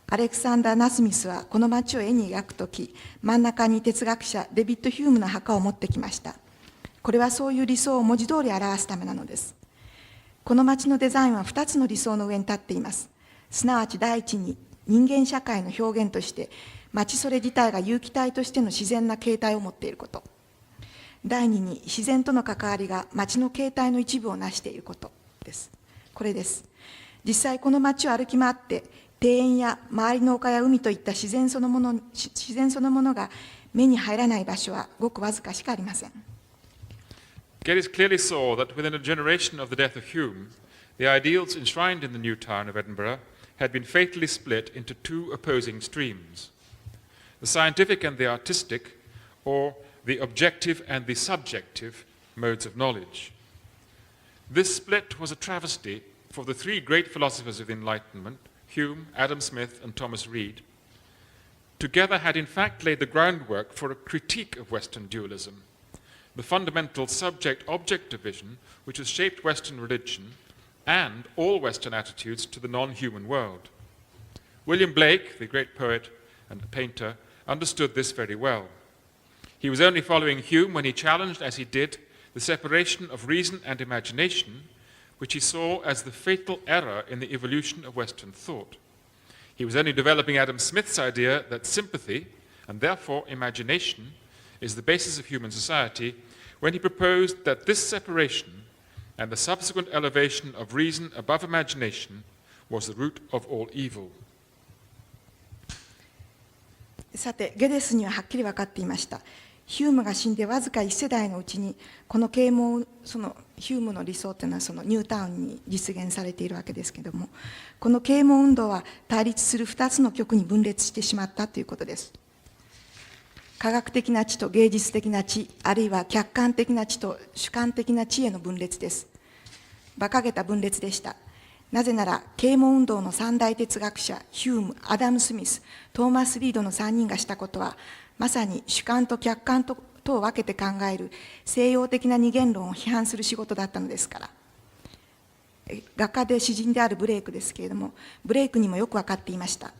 S6: アレクサンダー・ナスミスはこの町を絵に描くとき、真ん中に哲学者デビッド・ヒュームの墓を持ってきました。これはそういう理想を文字通り表すためなのです。この町のデザインは2つの理想の上に立っています。すなわち第一に人間社会の表現として、町それ自体が有機体としての自然な形態を持っていること。第二に自然との関わりが町の形態の一部を成していることです。これです。実際この町を歩き回って庭園や周りの丘や海といった自然そのものが目に入らない場所はごくわずかしかありません。
S7: Geddes clearly saw that within a generation of the death of Hume, the ideals enshrined in the new town of Edinburgh had been fatally split into two opposing streams, the scientific and the artistic, or the objective and the subjective modes of knowledge. This split was a travesty for the three great philosophers of the Enlightenment, Hume, Adam Smith, and Thomas Reid, together had in fact laid the groundwork for a critique of Western dualism, the fundamental subject-object division which has shaped Western religion and all Western attitudes to the non-human world. William Blake, the great poet and painter, understood this very well. He was only following Hume when he challenged, as he did, the separation of reason and imagination, which he saw as the fatal error in the evolution of Western thought. He was only developing Adam Smith's idea that sympathy, and therefore imagination, is the basis of human society, when he proposed that this separation and the subsequent elevation of reason above imagination was the root of all evil.
S6: さて、ゲデスにははっきり分かっていました。ヒュームが死んでわずか1世代のうちに、この啓蒙、そのヒュームの理想というのはそのニュータウンに実現されているわけですけれども、この啓蒙運動は対立する2つの極に分裂してしまったということです。科学的な知と芸術的な知、あるいは客観的な知と主観的な知への分裂です。馬鹿げた分裂でした。なぜなら、啓蒙運動の三大哲学者、ヒューム、アダム・スミス、トーマス・リードの3人がしたことは、まさに主観と客観とを分けて考える西洋的な二元論を批判する仕事だったのですから。画家で詩人であるブレイクですけれども、ブレイクにもよく分かっていました。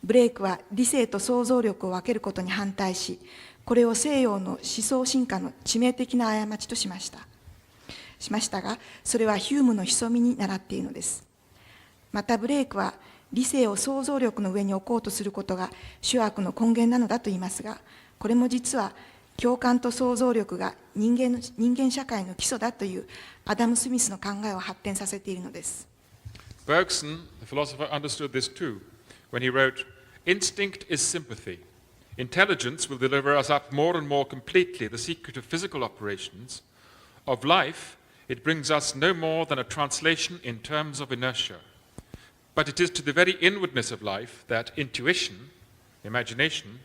S6: ブレイクは理性と想像力を分けることに反対し、これを西洋の思想進化の致命的な過ちとしましたが、それはヒュームの潜みに倣っているのです。またブレイクは理性を想像力の上に置こうとすることが諸悪の根源なのだと言いますが、これも実は共感と想像力が人間社会の基礎だというアダム・スミスの考えを発展させているのです。
S7: Bergson, the philosopher, understood this too when he wrote, "Instinct is sympathy. Intelligence will deliver us up more and more completely the secret of physical operations. Of life, it brings us no more than a translation in terms of inertia. But it is to the very inwardness of life that intuition, imagination,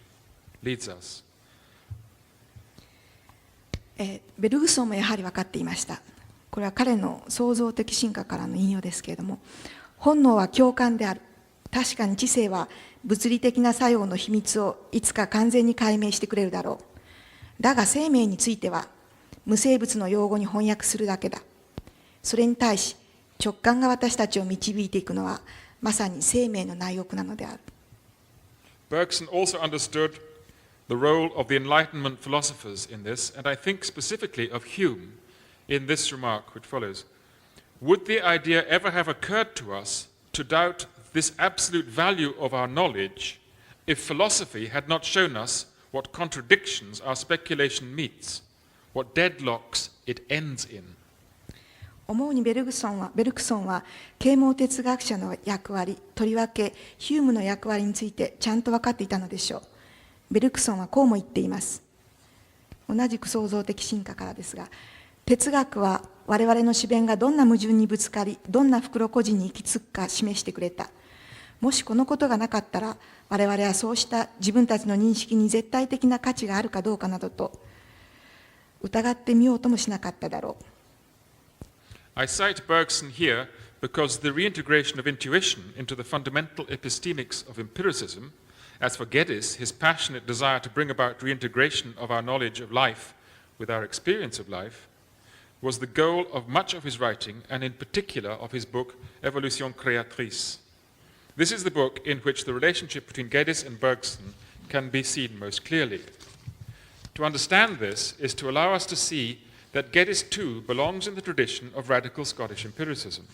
S7: leads us."
S6: ベルグソンもやはり分かっていました。これは彼の創造的進化からの引用ですけれども、本能は共感である。確かに知性は物理的な作用の秘密をいつか完全に解明してくれるだろう。だが生命については無生物の用語に翻訳するだけだ。それに対し直感が私たちを導いていくのはまさに生命の内翼なのである。
S7: Bergson also understood the role of the Enlightenment philosophers in this, and I think specifically of Hume in this remark which follows. Would the idea ever have occurred to us to doubt this absolute value of our knowledge if philosophy had not shown us what contradictions our speculation meets, what deadlocks it ends in?
S6: 思うにベルクソンは啓蒙哲学者の役割、とりわけヒュームの役割についてちゃんと分かっていたのでしょう。ベルクソンはこうも言っています。同じく創造的進化からですが、哲学は我々の思辨がどんな矛盾にぶつかり、どんな袋小路に行き着くか示してくれた。もしこのことがなかったら、我々はそうした自分たちの認識に絶対的な価値があるかどうかなどと疑ってみようともしなかっただろう。
S7: I cite Bergson here because the reintegration of intuition into the fundamental epistemics of empiricism, as for Geddes, his passionate desire to bring about reintegration of our knowledge of life with our experience of life, was the goal of much of his writing, and in particular of his book, Evolution Créatrice. This is the book in which the relationship between Geddes and Bergson can be seen most clearly. To understand this is to allow us to see that Geddes too belongs in the tradition of radical Scottish empiricism.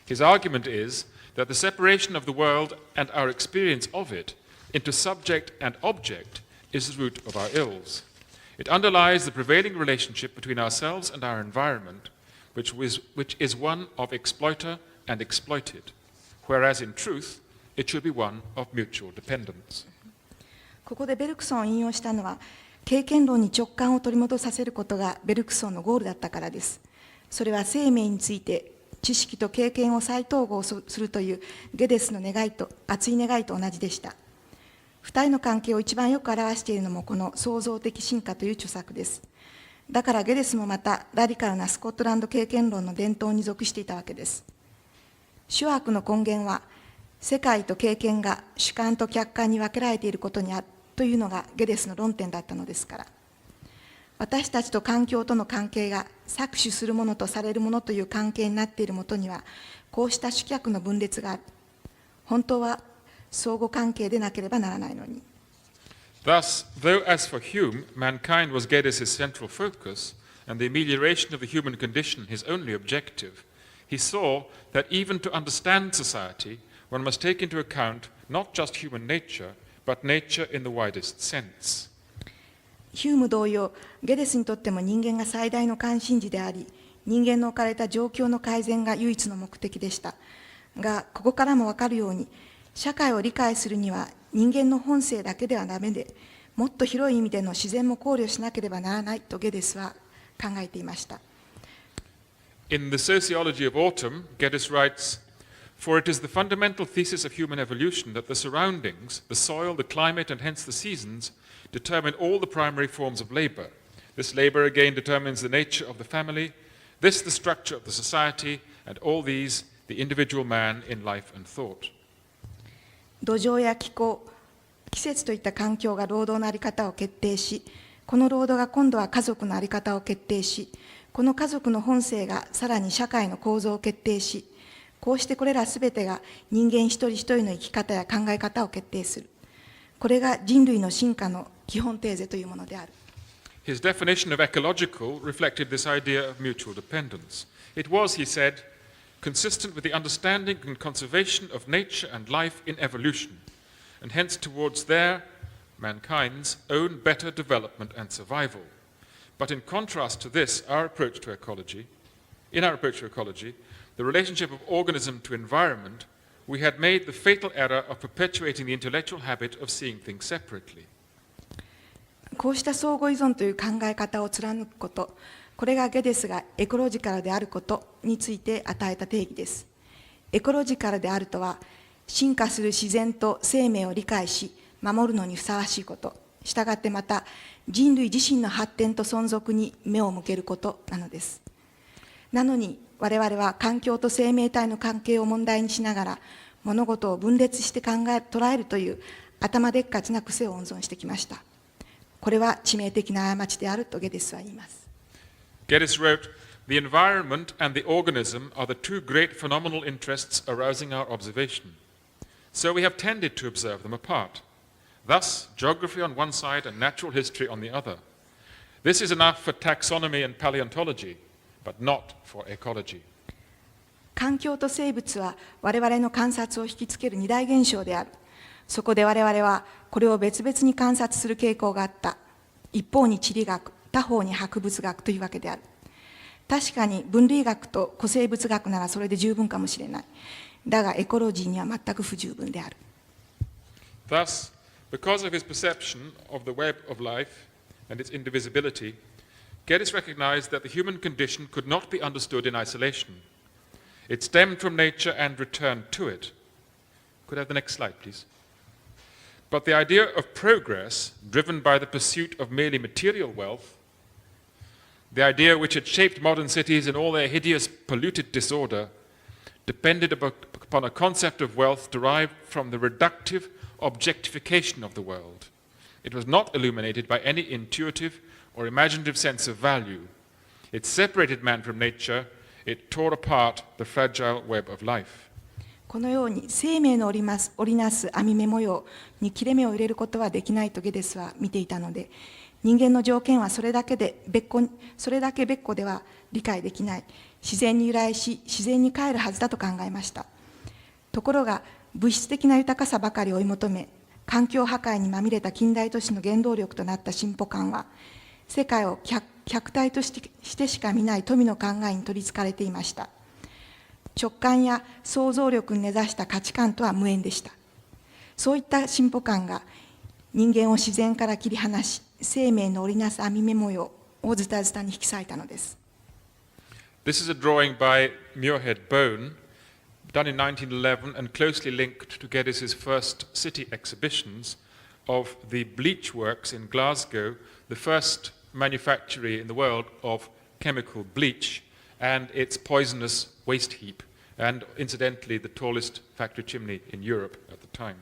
S7: His argument is that the separation of the world and our experience of it into subject and object is the root of our ills. It underlies the prevailing relationship between ourselves and our environment, which is one of exploiter and exploited, whereas in truth it should be one of mutual dependence.
S6: ここでベルクソンを引用したのは、経験論に直感を取り戻させることがベルクソンのゴールだったからです。それは生命について知識と経験を再統合するというゲデスの願いと熱い願いと同じでした。二人の関係を一番よく表しているのもこの創造的進化という著作です。だからゲデスもまたラディカルなスコットランド経験論の伝統に属していたわけです。諸悪の根源は世界と経験が主観と客観に分けられていることにあるというのがゲデスの論点だったのですから。私たちと環境との関係が搾取するものとされるものという関係になっているもとには、こうした主客の分裂がある。本当は相互関係でなければならないのに。
S7: Thus, though as for Hume, mankind was Geddes' central focus, and the amelioration of the human condition his only objective, he saw that even to understand society, one must take into account not just human nature, but nature in the widest sense.
S6: ヒューム同様、ゲデスにとっても人間が最大の関心事であり、人間の置かれた状況の改善が唯一の目的でした。が、ここからも分かるように、社会を理解するには人間の本性だけではダメで、もっと広い意味での自然も考慮しなければならないとゲデスは考えていました。
S7: In the Sociology of Autumn, Geddes writes, "For it is the fundamental thesis of human evolution that the surroundings, the soil, the climate, and hence the seasons, determine all the primary forms of labor. This labor again determines the nature of the family, this the structure of the society, and all these the individual man in life and thought."
S6: 土壌や気候、季節といった環境が労働の在り方を決定し、この労働が今度は家族の在り方を決定し、この家族の本性がさらに社会の構造を決定し、こうしてこれらすべてが人間一人一人の生き方や考え方を決定する。これが人類の進化の基本テーゼというものである。
S7: His definition of ecological reflected this idea of mutual dependence. It was, he said, consistent with the understanding and conservation of nature and life in evolution, and hence towards their, mankind's, own better development and survival. But in contrast to this, in our approach to ecology, the relationship of organism to environment, we had made the fatal error of perpetuating the intellectual habit of seeing things separately.
S6: こうした相互依存という考え方を貫くこと、これがゲデスがエコロジカルであることについて与えた定義です。エコロジカルであるとは、進化する自然と生命を理解し、守るのにふさわしいこと、したがってまた人類自身の発展と存続に目を向けることなのです。なのに我々は環境と生命体の関係を問題にしながら、物事を分裂して捉えるという頭でっかちな癖を温存してきました。これは致命的な過ちであるとゲデスは言います。
S7: Geddes wrote, "The environment and the organism are the two great phenomenal interests arousing our observation. So we have tended to observe them apart. Thus, geography on one side and natural history on the other. This is enough for taxonomy and paleontology, but not for ecology."
S6: 環境と生物は我々の観察を引きつける二大現象である。そこで我々はこれを別々に観察する傾向があった。一方に地理学、他方に博物学というわけである。確かに分類学と古生物学ならそれで十分かもしれない。だがエコロジーには全く不十分である。
S7: Thus, because of his perception of the web of life and its indivisibility, Geddes recognized that the human condition could not be understood in isolation. It stemmed from nature and returned to it. Could I have the next slide, please? But the idea of progress, driven by the pursuit of merely material wealth, the idea which had shaped modern cities in all their hideous, polluted disorder, depended upon a concept of wealth derived from the reductive objectification of the world. It was not illuminated by any intuitive or imaginative sense of value. It separated man from nature. It tore apart the fragile web of life.
S6: このように生命の織りなす網目模様に切れ目を入れることはできないとゲデスは見ていたので、人間の条件はそれだけ別個では理解できない。自然に由来し、自然に帰るはずだと考えました。ところが、物質的な豊かさばかり追い求め、環境破壊にまみれた近代都市の原動力となった進歩感は、世界を客体としてしか見ない富の考えに取りつかれていました。直感や想像力に根ざした価値観とは無縁でした。そういった進歩感が人間を自然から切り離し、生命の織りなす網目模様をズタズタに引き裂いたのです。
S7: This is a drawing by Muirhead Bone, done in 1911 and closely linked to Geddes' first city exhibitions of the bleach works in Glasgow, the first manufactory in the world of chemical bleach and its poisonous waste heap, and incidentally the tallest factory chimney in Europe at the time.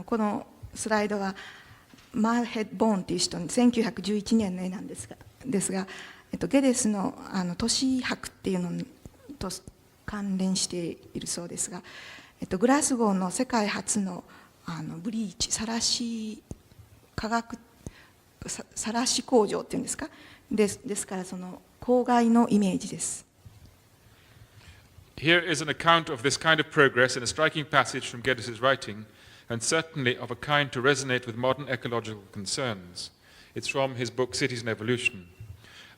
S6: このスライドはマーヘッド・ボーンという人の1911年の絵なんですが、ゲデスの都市博っていうのと関連しているそうですが、グラスゴーの世界初のブリーチ、さらし工場っていうんですか、ですからその郊外のイメージです。
S7: Here is an account of this kind of progress in a striking passage from Geddes' writing, and certainly of a kind to resonate with modern ecological concerns. It's from his book Cities and Evolution.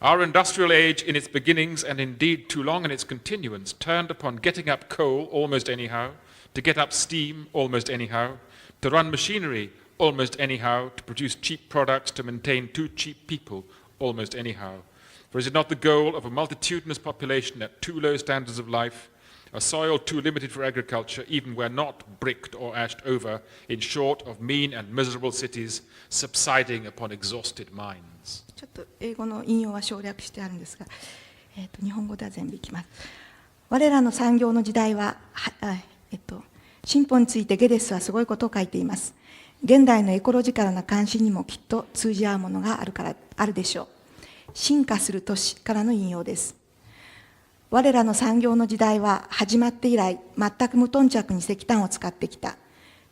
S7: Our industrial age in its beginnings, and indeed too long in its continuance, turned upon getting up coal almost anyhow, to get up steam almost anyhow, to run machinery almost anyhow, to produce cheap products, to maintain too cheap people almost anyhow. For is it not the goal of a multitudinous population at too low standards of life, a soil too limited for agriculture, even where not bricked or ashed over, in short of mean and miserable cities, subsiding upon exhausted minds?
S6: ちょっと英語の引用は省略してあるんですが、日本語では全部いきます。我らの産業の時代は、進歩についてゲデスはすごいことを書いています。現代のエコロジカルな関心にもきっと通じ合うものがあるでしょう。進化する都市からの引用です。我らの産業の時代は始まって以来、全く無頓着に石炭を使ってきた。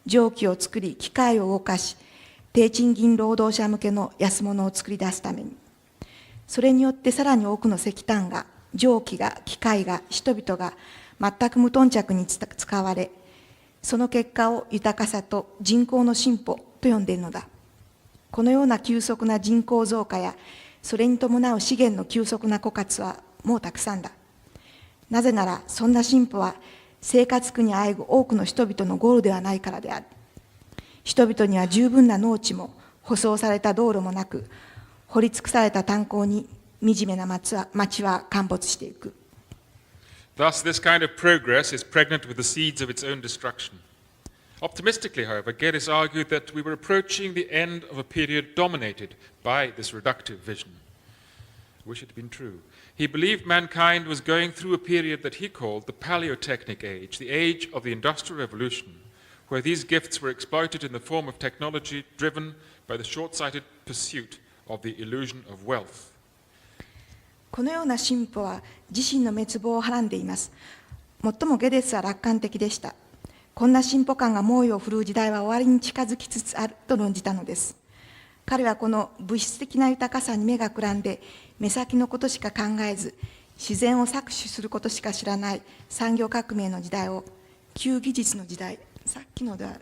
S6: 蒸気を作り、機械を動かし、低賃金労働者向けの安物を作り出すために。それによってさらに多くの石炭が、蒸気が、機械が、人々が全く無頓着に使われ、その結果を豊かさと人口の進歩と呼んでいるのだ。このような急速な人口増加や、それに伴う資源の急速な枯渇はもうたくさんだ。なぜなら、そんな進歩は生活苦にあえぐ多くの人々のゴールではないからである。人々には十分な農地も舗装された道路もなく、掘り尽くされた炭鉱に惨めな町は陥没していく。
S7: Thus, this kind of progress is pregnant with the seeds of its own destruction. Optimistically, however, Geddes argued that we were approaching the end of a period dominated by this reductive vision. I wish it had been true. He believed mankind was going through a period that he called the Paleotechnic Age, the age of the Industrial Revolution, where these gifts were exploited in the form of technology driven by the short-sighted pursuit of the illusion of wealth.
S6: このような進歩は自身の滅亡をはらんでいます。もっともゲデスは楽観的でした。こんな進歩感が猛威を振るう時代は終わりに近づきつつあると論じたのです。彼はこの物質的な豊かさに目がくらんで、目先のことしか考えず、自然を搾取することしか知らない産業革命の時代を、旧技術の時代、さっきのでは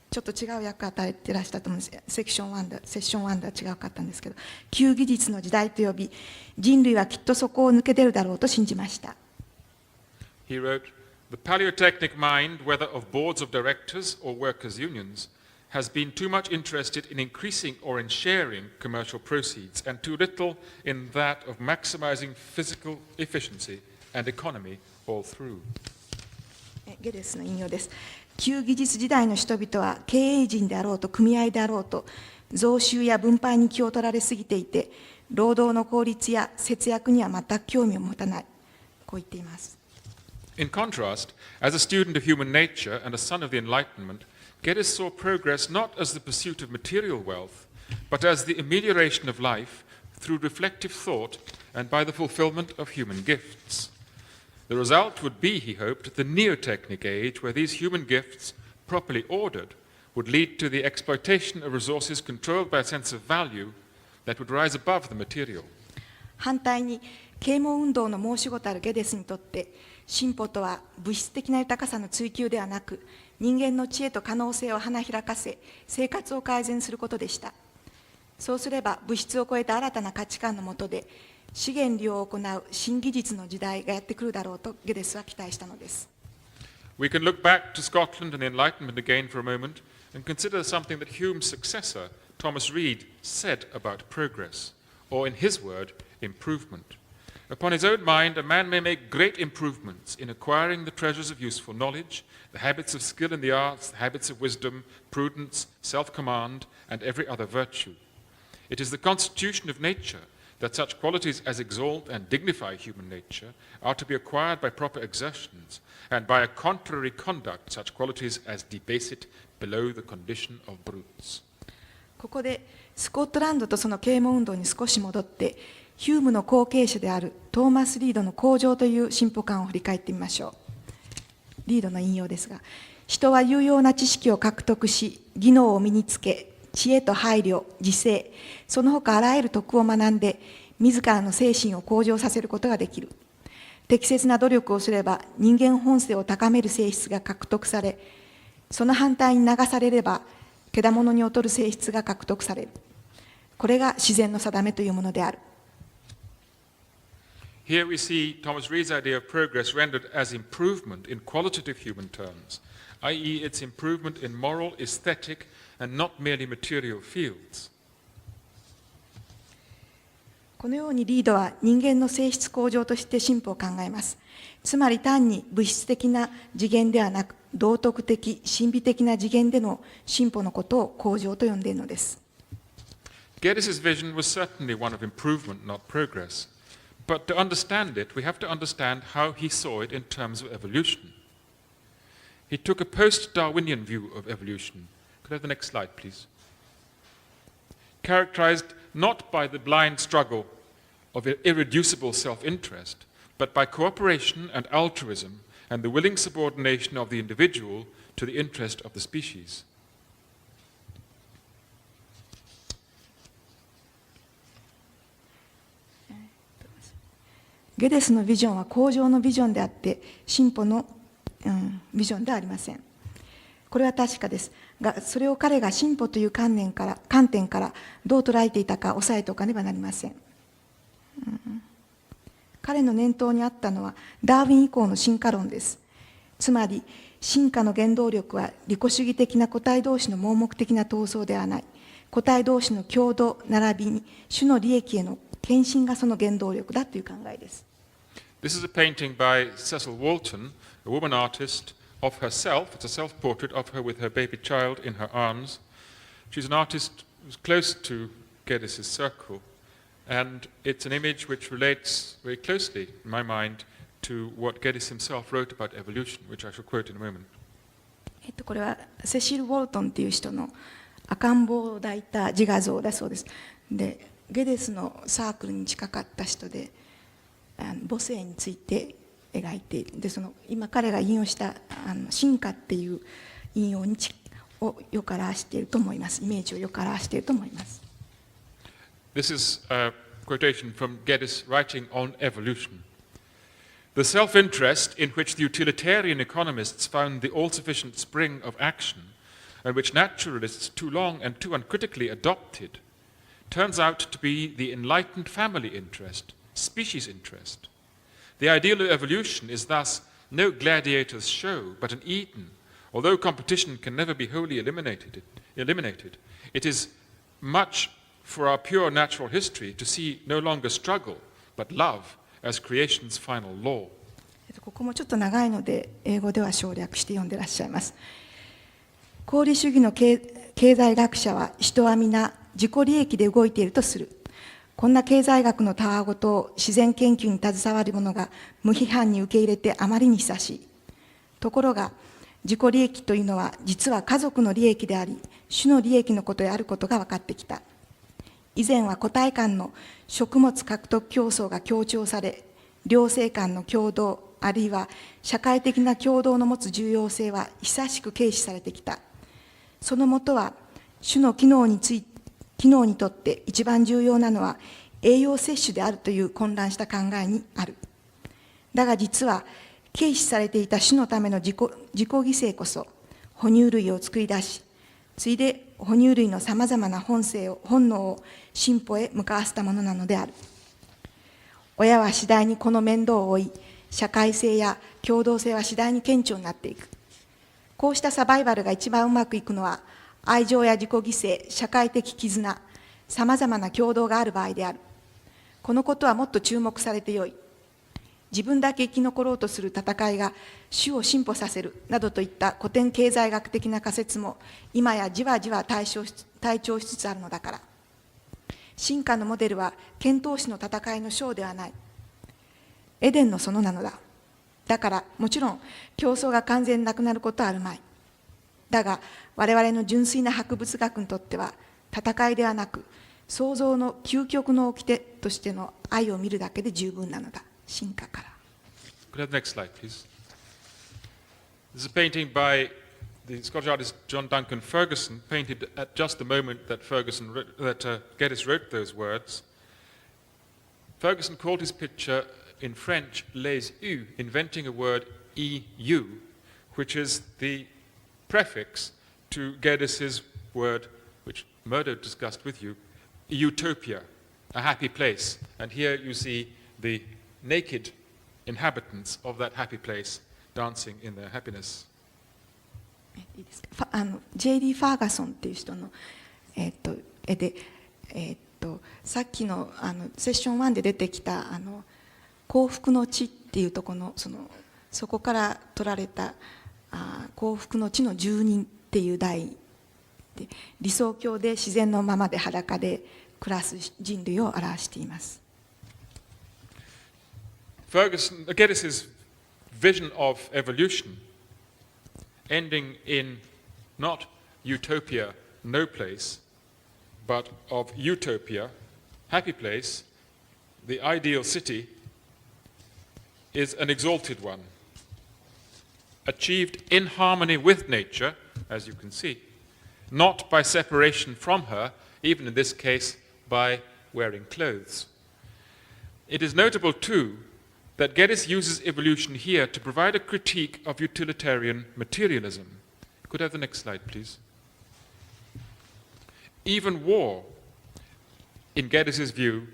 S6: ちょっと違う役を与えていらしたと思うんです。セッション1では違うかったんですけど、旧技術の時代と呼び、人類はきっとそこを抜け出るだろうと信じました。
S7: He wrote, "The Paleotechnic mind, whether of boards of directors or workers' unions, has been too much interested in increasing or in sharing commercial proceeds, and too little in that of maximizing physical efficiency and economy all through."
S6: ゲデスの引用です。旧技術時代の人々は経営陣であろうと組合であろうと増収や分配に気を取られすぎていて、労働の効率や節約には全く興味を持たない。こう言っています。
S7: In contrast, as a student of human nature and a son of the Enlightenment, Geddes saw progress not as the pursuit of material wealth, but as the amelioration of life through reflective thought and by the fulfillment of human gifts. The result would be, he hoped, the Neotechnic age, where these human gifts, properly ordered, would lead to the exploitation of resources controlled by a sense of value that would rise above the material.
S6: 反対に、啓蒙運動の申し子たるゲデスにとって、進歩とは物質的な豊かさの追求ではなく、人間の知恵と可能性を花開かせ、生活を改善することでした。そうすれば、物質を超えた新たな価値観の下で、資源利用を行う新技術の時代がやってくるだろうとゲデスは期待したのです。
S7: We can look back to Scotland and the Enlightenment again for a moment and consider something that Hume's successor, Thomas Reid, said about progress, or in his word, improvement. Upon his own mind, a man may make great improvements in acquiring the treasures of useful knowledge, the habits of skill in the arts, the habits of wisdom, prudence, self-command, and every other virtue. It is the constitution of nature that such qualities as exalt and dignify human nature are to be acquired by proper exertions, and by a contrary conduct such qualities as debase it below the condition of brutes.
S6: ここでスコットランドとその啓蒙運動に少し戻って、ヒュームの後継者であるトーマス・リードの向上という進歩観を振り返ってみましょう。リードの引用ですが、人は有用な知識を獲得し、技能を身につけ、知恵と配慮、自制、その他あらゆる徳を学んで、自らの精神を向上させることができる。適切な努力をすれば、人間本性を高める性質が獲得され、その反対に流されれば、獣に劣る性質が獲得される。これが自然の定めというものである。
S7: Here we see Thomas Reid's idea of progress rendered as improvement in qualitative human terms, i.e. its improvement in moral, aesthetic, and not merely material fields.
S6: このようにリードは人間の性質向上として進歩を考えます。つまり単に物質的な次元ではなく、道徳的、神秘的な次元での進歩のことを向上と呼んでいるのです。
S7: Geddes' vision was certainly one of improvement, not progress. But to understand it, we have to understand how he saw it in terms of evolution. He took a post-Darwinian view of evolution. Could I have the next slide, please? Characterized not by the blind struggle of irreducible self-interest, but by cooperation and altruism and the willing subordination of the individual to the interest of the species.
S6: ゲデスのビジョンは向上のビジョンであって進歩の、ビジョンではありません。これは確かですが、それを彼が進歩という観点からどう捉えていたか押さえておかねばなりません。彼の念頭にあったのはダーウィン以降の進化論です。つまり進化の原動力は利己主義的な個体同士の盲目的な闘争ではない、個体同士の共同並びに種の利益への献身がその原動力だという考えです。
S7: This is a painting by Cecil Walton, a woman artist, of herself. It's a self-portrait of her with her baby child in her arms. She's an artist who's close to Geddes' circle, and it's an image which relates very closely, in my mind, to what Geddes himself wrote about evolution, which I shall quote in a moment.
S6: これはセシル・ウォルトンという人の赤ん坊を抱いた自画像だそうです。で、ゲデスのサークルに近かった人で、母性について描いている。で、その今彼が引用した進化っていう引用をよく表していると思います。イメージをよく表していると思います。
S7: This is a quotation from Geddes writing on evolution. The self-interest in which the utilitarian economists found the all-sufficient spring of action, and which naturalists too long and too uncritically adopted, turns out to be the enlightened family interest, species interest. The ideal of evolution is thus no gladiator's show, but an Eden. Although competition can never be wholly eliminated, it is much for our pure natural history to see no longer struggle, but love as creation's final law.
S6: ここもちょっと長いので英語では省略して読んでらっしゃいます。功利主義の経済学者は人は皆自己利益で動いているとする。こんな経済学のたわごとを自然研究に携わる者が無批判に受け入れてあまりに久しい。ところが自己利益というのは実は家族の利益であり、種の利益のことであることが分かってきた。以前は個体間の食物獲得競争が強調され、両性間の共同、あるいは社会的な共同の持つ重要性は久しく軽視されてきた。そのもとは種の機能にとって一番重要なのは栄養摂取であるという混乱した考えにある。だが実は軽視されていた種のための自己犠牲こそ哺乳類を作り出し、ついで哺乳類のさまざまな本能を進歩へ向かわせたものなのである。親は次第にこの面倒を負い、社会性や共同性は次第に顕著になっていく。こうしたサバイバルが一番うまくいくのは、愛情や自己犠牲、社会的絆、さまざまな共同がある場合である。このことはもっと注目されてよい。自分だけ生き残ろうとする戦いが種を進歩させるなどといった古典経済学的な仮説も今やじわじわ退潮しつつあるのだから。進化のモデルは剣闘士の戦いのショーではない。エデンの園なのだ。だからもちろん競争が完全なくなることはあるまい。だが我々の純粋な博物学にとっては戦いではなく創造の究極の掟としての愛を見るだけで十分なのだ。進化から。
S7: Could I have the next slide, please? This is a painting by the Scottish artist John Duncan Ferguson, painted at just the moment that Geddes wrote those words. Ferguson called his picture in French les U, inventing a word EU, which is the prefix to Geddes's word, which Murdo discussed with you, utopia, a happy place. And here you see the naked inhabitants of that happy place dancing in their happiness.
S6: いいですか。J.D. ファーガソンっていう人の、絵で、さっきの、セッション1で出てきた幸福の地っていうところの、そこから取られた幸福の地の住人っていう題で、理想郷で自然のままで裸で暮らす人類を表しています。
S7: Geddes's vision of evolution ending in not utopia, no place, but of utopia, happy place, the ideal city, is an exalted one, achieved in harmony with nature, as you can see, not by separation from her, even in this case by wearing clothes. It is notable too that Geddes uses evolution here to provide a critique of utilitarian materialism. Could I have the next slide, please? Even war, in Geddes's view,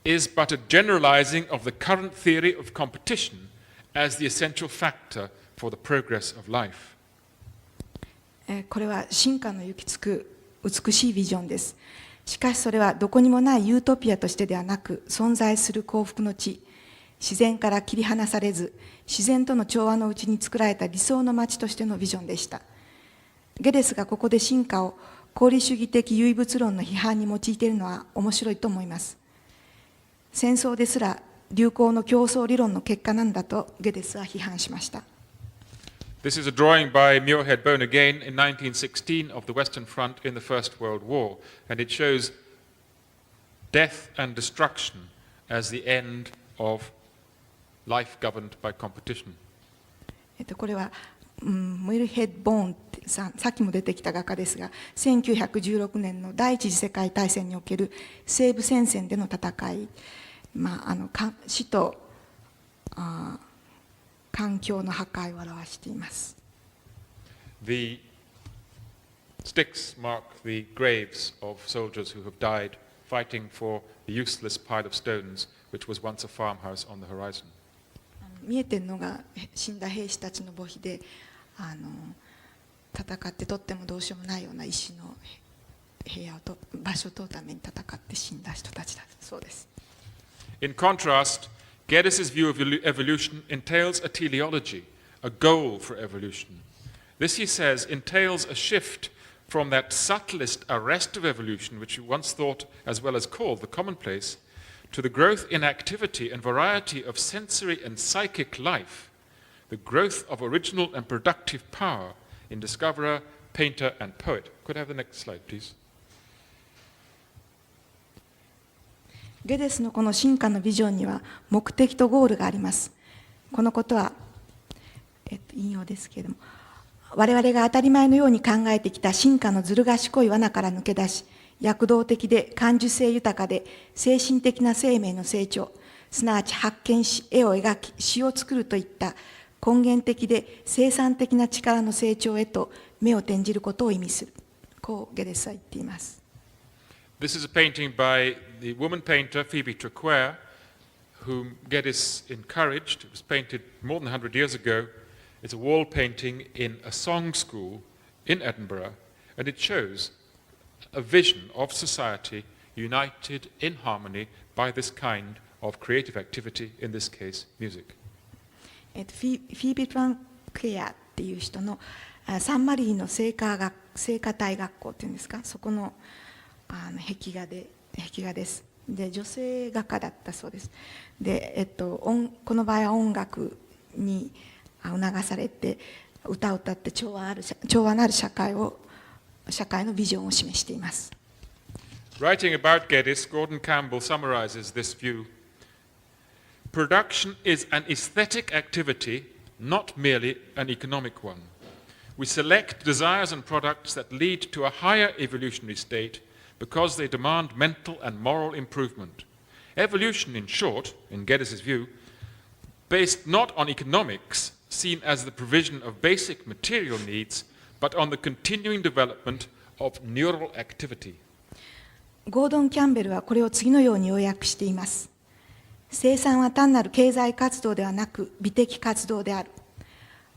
S7: is but a generalizing of the current theory of competition as the essential factor for the progress of life.
S6: これは進化の行き着く美しいビジョンです。しかしそれはどこにもないユートピアとしてではなく、存在する幸福の地、自然から切り離されず、自然との調和のうちに作られた理想の街としてのビジョンでした。ゲデスがここで進化を功利主義的唯物論の批判に用いているのは面白いと思います。戦争ですら流行の競争理論の結果なんだとゲデスは批判しました。
S7: This is a drawing by Muirhead Bone again in 1916 of the Western Front in the First World War, and it shows death and destruction as the end of life governed by competition.
S6: これは、ムイルヘッド・ボーンさっきも出てきた画家ですが、1916年の第一次世界大戦における西部戦線での戦い、死と環境の破壊を表しています。
S7: The sticks mark the graves of soldiers who have died fighting for the useless pile of stones which was once a farmhouse on the horizon.
S6: 見えてるのが死んだ兵士たちの墓碑で、戦ってとってもどうしようもないような石の部屋と場所を取るために戦って死んだ人たちだそうです。
S7: In contrast, Geddes's view of evolution entails a teleology, a goal for evolution. This, he says, entails a shift from that subtlest arrest of evolution, which you once thought as well as called the commonplace, to the growth in activity and variety of sensory and psychic life, the growth of original and productive power in discoverer, painter, and poet. Could I have the next slide, please?
S6: ゲデスのこの進化のビジョンには目的とゴールがあります。このことは、引用ですけれども、我々が当たり前のように考えてきた進化のずる賢い罠から抜け出し、躍動的で感受性豊かで精神的な生命の成長、すなわち発見し、絵を描き、詩を作るといった根源的で生産的な力の成長へと目を転じることを意味する。こうゲデスは言っています。
S7: This is a painting by the woman painter Phoebe Traquair, whom Geddes encouraged. It was painted more than 100 years ago. It's a wall painting in a song school in Edinburgh, and it shows a vision of society united in harmony by this kind of creative activity, in this case, music.
S6: フィービー・トランクエアっていう人のサンマリーの聖歌隊学校っていうんですか、そこの壁画です。で、女性画家だったそうです。で、この場合は音楽に促されて歌を歌って調和のある社会のビジョンを示しています。
S7: Writing about Geddes, Gordon Campbell summarizes this view. Production is an aesthetic activity, not merely an economic one. We select desires and products that lead to a higher evolutionary state because they demand mental and moral improvement. Evolution, in short, in Geddes' view, based not on economics, seen as the provision of basic material needs, but on the continuing development of neural activity.
S6: ゴードン・キャンベルはこれを次のように要約しています。生産は単なる経済活動ではなく美的活動である。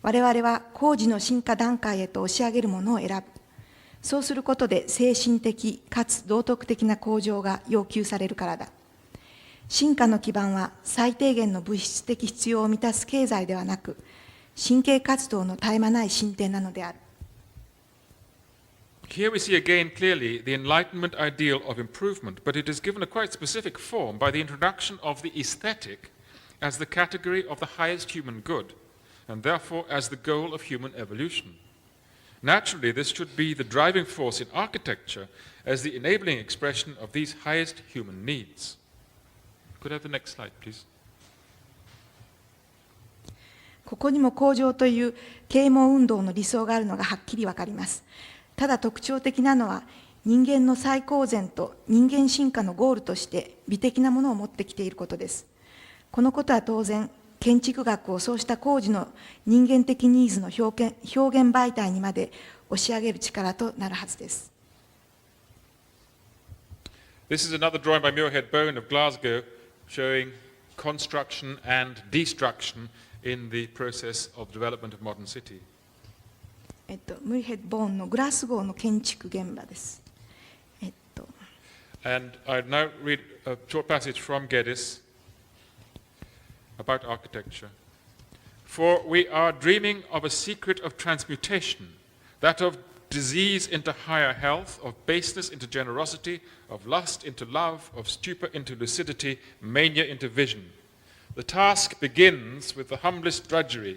S6: 我々は工事の進化段階へと押し上げるものを選ぶ。そうすることで精神的かつ道徳的な向上が要求されるからだ。進化の基盤は最低限の物質的必要を満たす経済ではなく、神経活動の絶え間ない進展なのである。
S7: Here we see again clearly the Enlightenment ideal of improvement, but it is given a quite specific form by the introduction of the aesthetic as the category of the highest human good, and therefore as the goal of human evolution. Naturally, this should be the driving force in architecture as the enabling expression of these highest human needs. Could I have the next slide, please?
S6: ここにも向上という啓蒙運動の理想があるのがはっきりわかります。ただ特徴的なのは、人間の最高善と人間進化のゴールとして美的なものを持ってきていることです。このことは当然、建築学をそうした工事の人間的ニーズの表現媒体にまで押し上げる力となるはずです。
S7: This is another drawing by Muirhead Bone of Glasgow showing construction and destruction in the process of development of modern city.
S6: ムイヘッド・ボーンのグラスゴーの建築現場です。
S7: And I'll now read a short passage from Geddes about architecture. For we are dreaming of a secret of transmutation, that of disease into higher health, of baseness into generosity, of lust into love, of stupor into lucidity, mania into vision. The task begins with the humblest drudgery,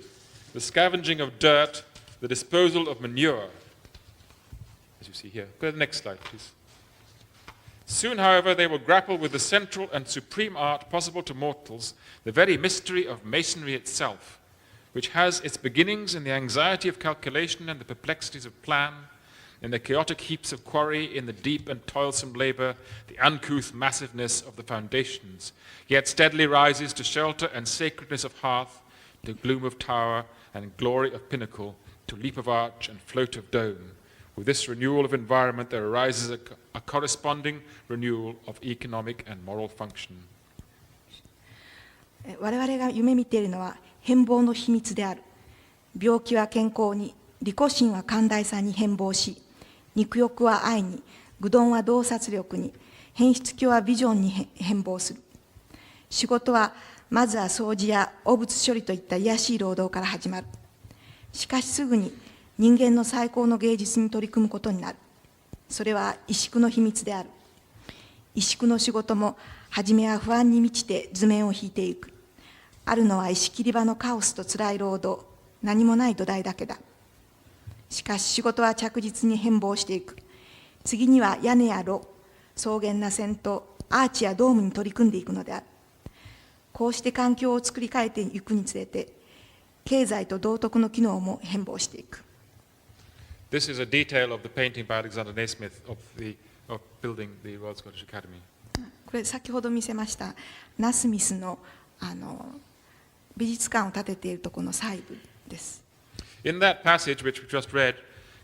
S7: the scavenging of dirt, the disposal of manure, as you see here. Go to the next slide, please. Soon, however, they will grapple with the central and supreme art possible to mortals, the very mystery of masonry itself, which has its beginnings in the anxiety of calculation and the perplexities of plan, in the chaotic heaps of quarry, in the deep and toilsome labor, the uncouth massiveness of the foundations, yet steadily rises to shelter and sacredness of hearth, to gloom of tower and glory of pinnacle, to leap of arch and float of dome. With this renewal of environment, there arises a corresponding renewal of economic and moral function.
S6: 我々が夢見ているのは変貌の秘密である。病気は健康に、利己心は寛大さに変貌し、肉欲は愛に、愚鈍は洞察力に、変質狂はビジョンに変貌する。仕事はまずは掃除や汚物処理といった卑しい労働から始まる。しかしすぐに人間の最高の芸術に取り組むことになる。それは萎縮の秘密である。萎縮の仕事も初めは不安に満ちて図面を引いていく。あるのは石切り場のカオスと辛い労働、何もない土台だけだ。しかし仕事は着実に変貌していく。次には屋根や炉、草原な線とアーチやドームに取り組んでいくのである。こうして環境を作り変えていくにつれて、経済と道徳の機能も変貌していく。
S7: This is a detail of the painting by Alexander Naismith of building the Royal Scottish Academy.
S6: これ先ほど見せましたナスミスの美術館を建てているところの細部です。
S7: In that passage which we just read,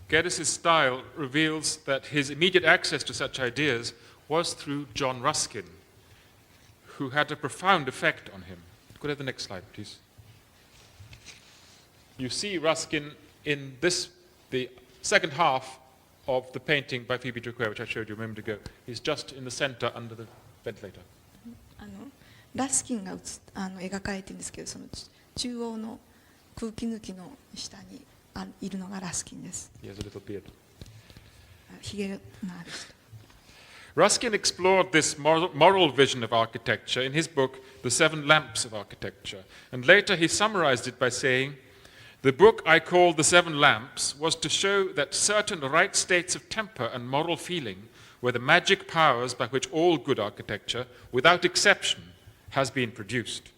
S7: Geddes' style reveals that his immediate access to such ideas was through John Ruskin, who had a profound effect on him. Go to the next slide, please. You see Ruskin in this, the second half of the painting by Phoebe Duquet, which I showed you a moment ago. He's just in the center under the ventilator.
S6: ラスキンが描かれているんですけど、その中央の空気抜きの下にいるのがラスキンです。
S7: He has a little beard.
S6: ひげのある人。
S7: Ruskin explored this moral vision of architecture in his book, The Seven Lamps of Architecture, and later he summarized it by saying, "The book I called The Seven Lamps was to show that certain right states of temper and moral feeling where the magic powers by which all good architecture, without exception, has been produced.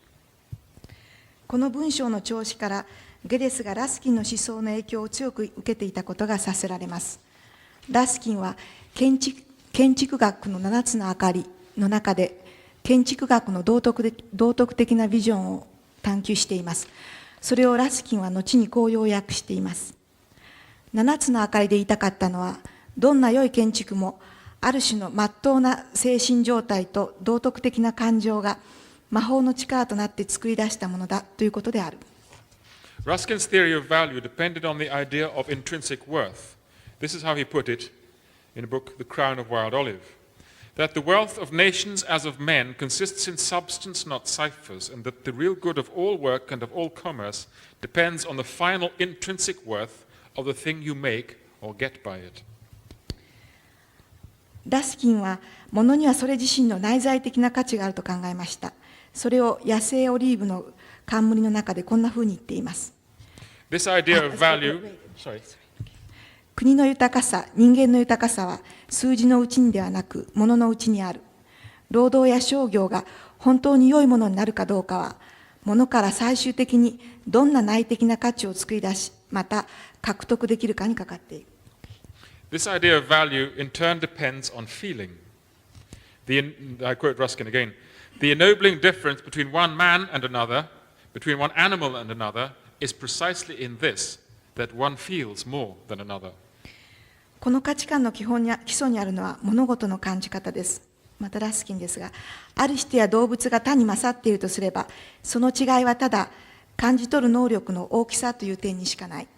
S6: この文章の調子からゲデスがラスキンの思想の影響を強く受けていたことが察せられます。ラスキンは建築学の7つの明かりの中で建築学の道徳的なビジョンを探求しています。それをラスキンは後にこう要約しています。7つの明かりで言いたかったのは、どんな良い建築もある種の真っ当な精神状態と道徳的な感情が魔法の力となって作り出したものだということである。
S7: Ruskin's theory of value depended on the idea of intrinsic worth. This is how he put it in a book, The Crown of Wild Olive. That the wealth of nations as of men consists in substance, not ciphers, and that the real good of all work and of all commerce depends on the final intrinsic worth of the thing you make or get by it.
S6: ラスキンは物にはそれ自身の内在的な価値があると考えました。それを野生オリーブの冠の中でこんなふうに言っています。
S7: This idea of value, sorry.
S6: 国の豊かさ、人間の豊かさは数字のうちにではなく物のうちにある。労働や商業が本当に良いものになるかどうかは、物から最終的にどんな内的な価値を作り出し、また獲得できるかにかかっている。
S7: This idea of value in turn depends on feeling. I quote Ruskin again, the ennobling difference between one man and another, between one animal and another, is precisely in this, that one feels more than another.
S6: この価値観の基礎にあるのは物事の感じ方です。またラスキンですが、ある人や動物が他に勝っているとすれば、その違いはただ感じ取る能力の大きさという点にしかない。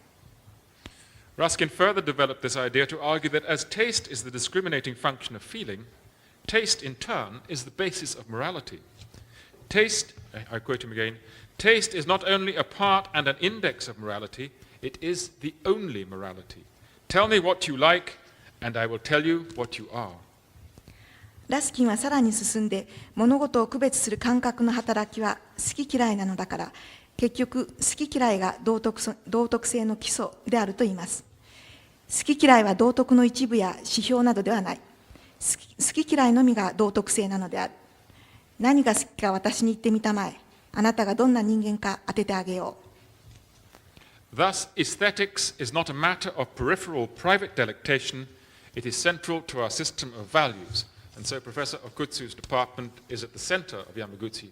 S7: Ruskin further developed this idea to argue that as taste is the discriminating function of feeling, taste in turn is the basis of morality. Taste, I quote him again, taste is not only a part and an index of morality, it is the only morality. Tell me what you like, and I will tell you what you are.
S6: ラスキンはさらに進んで、物事を区別する感覚の働きは好き嫌いなのだから、結局好き嫌いが道徳性の基礎であると言います。好き嫌いは道徳の一部や指標などではない。好き嫌いのみが道徳性なのである。何が好きか私に言ってみたまえ。あなたがどんな人間か当ててあげよう。
S7: Thus, aesthetics is not a matter of peripheral private delectation, it is central to our system of values. And so Professor Okutsu's department is at the center of Yamaguchi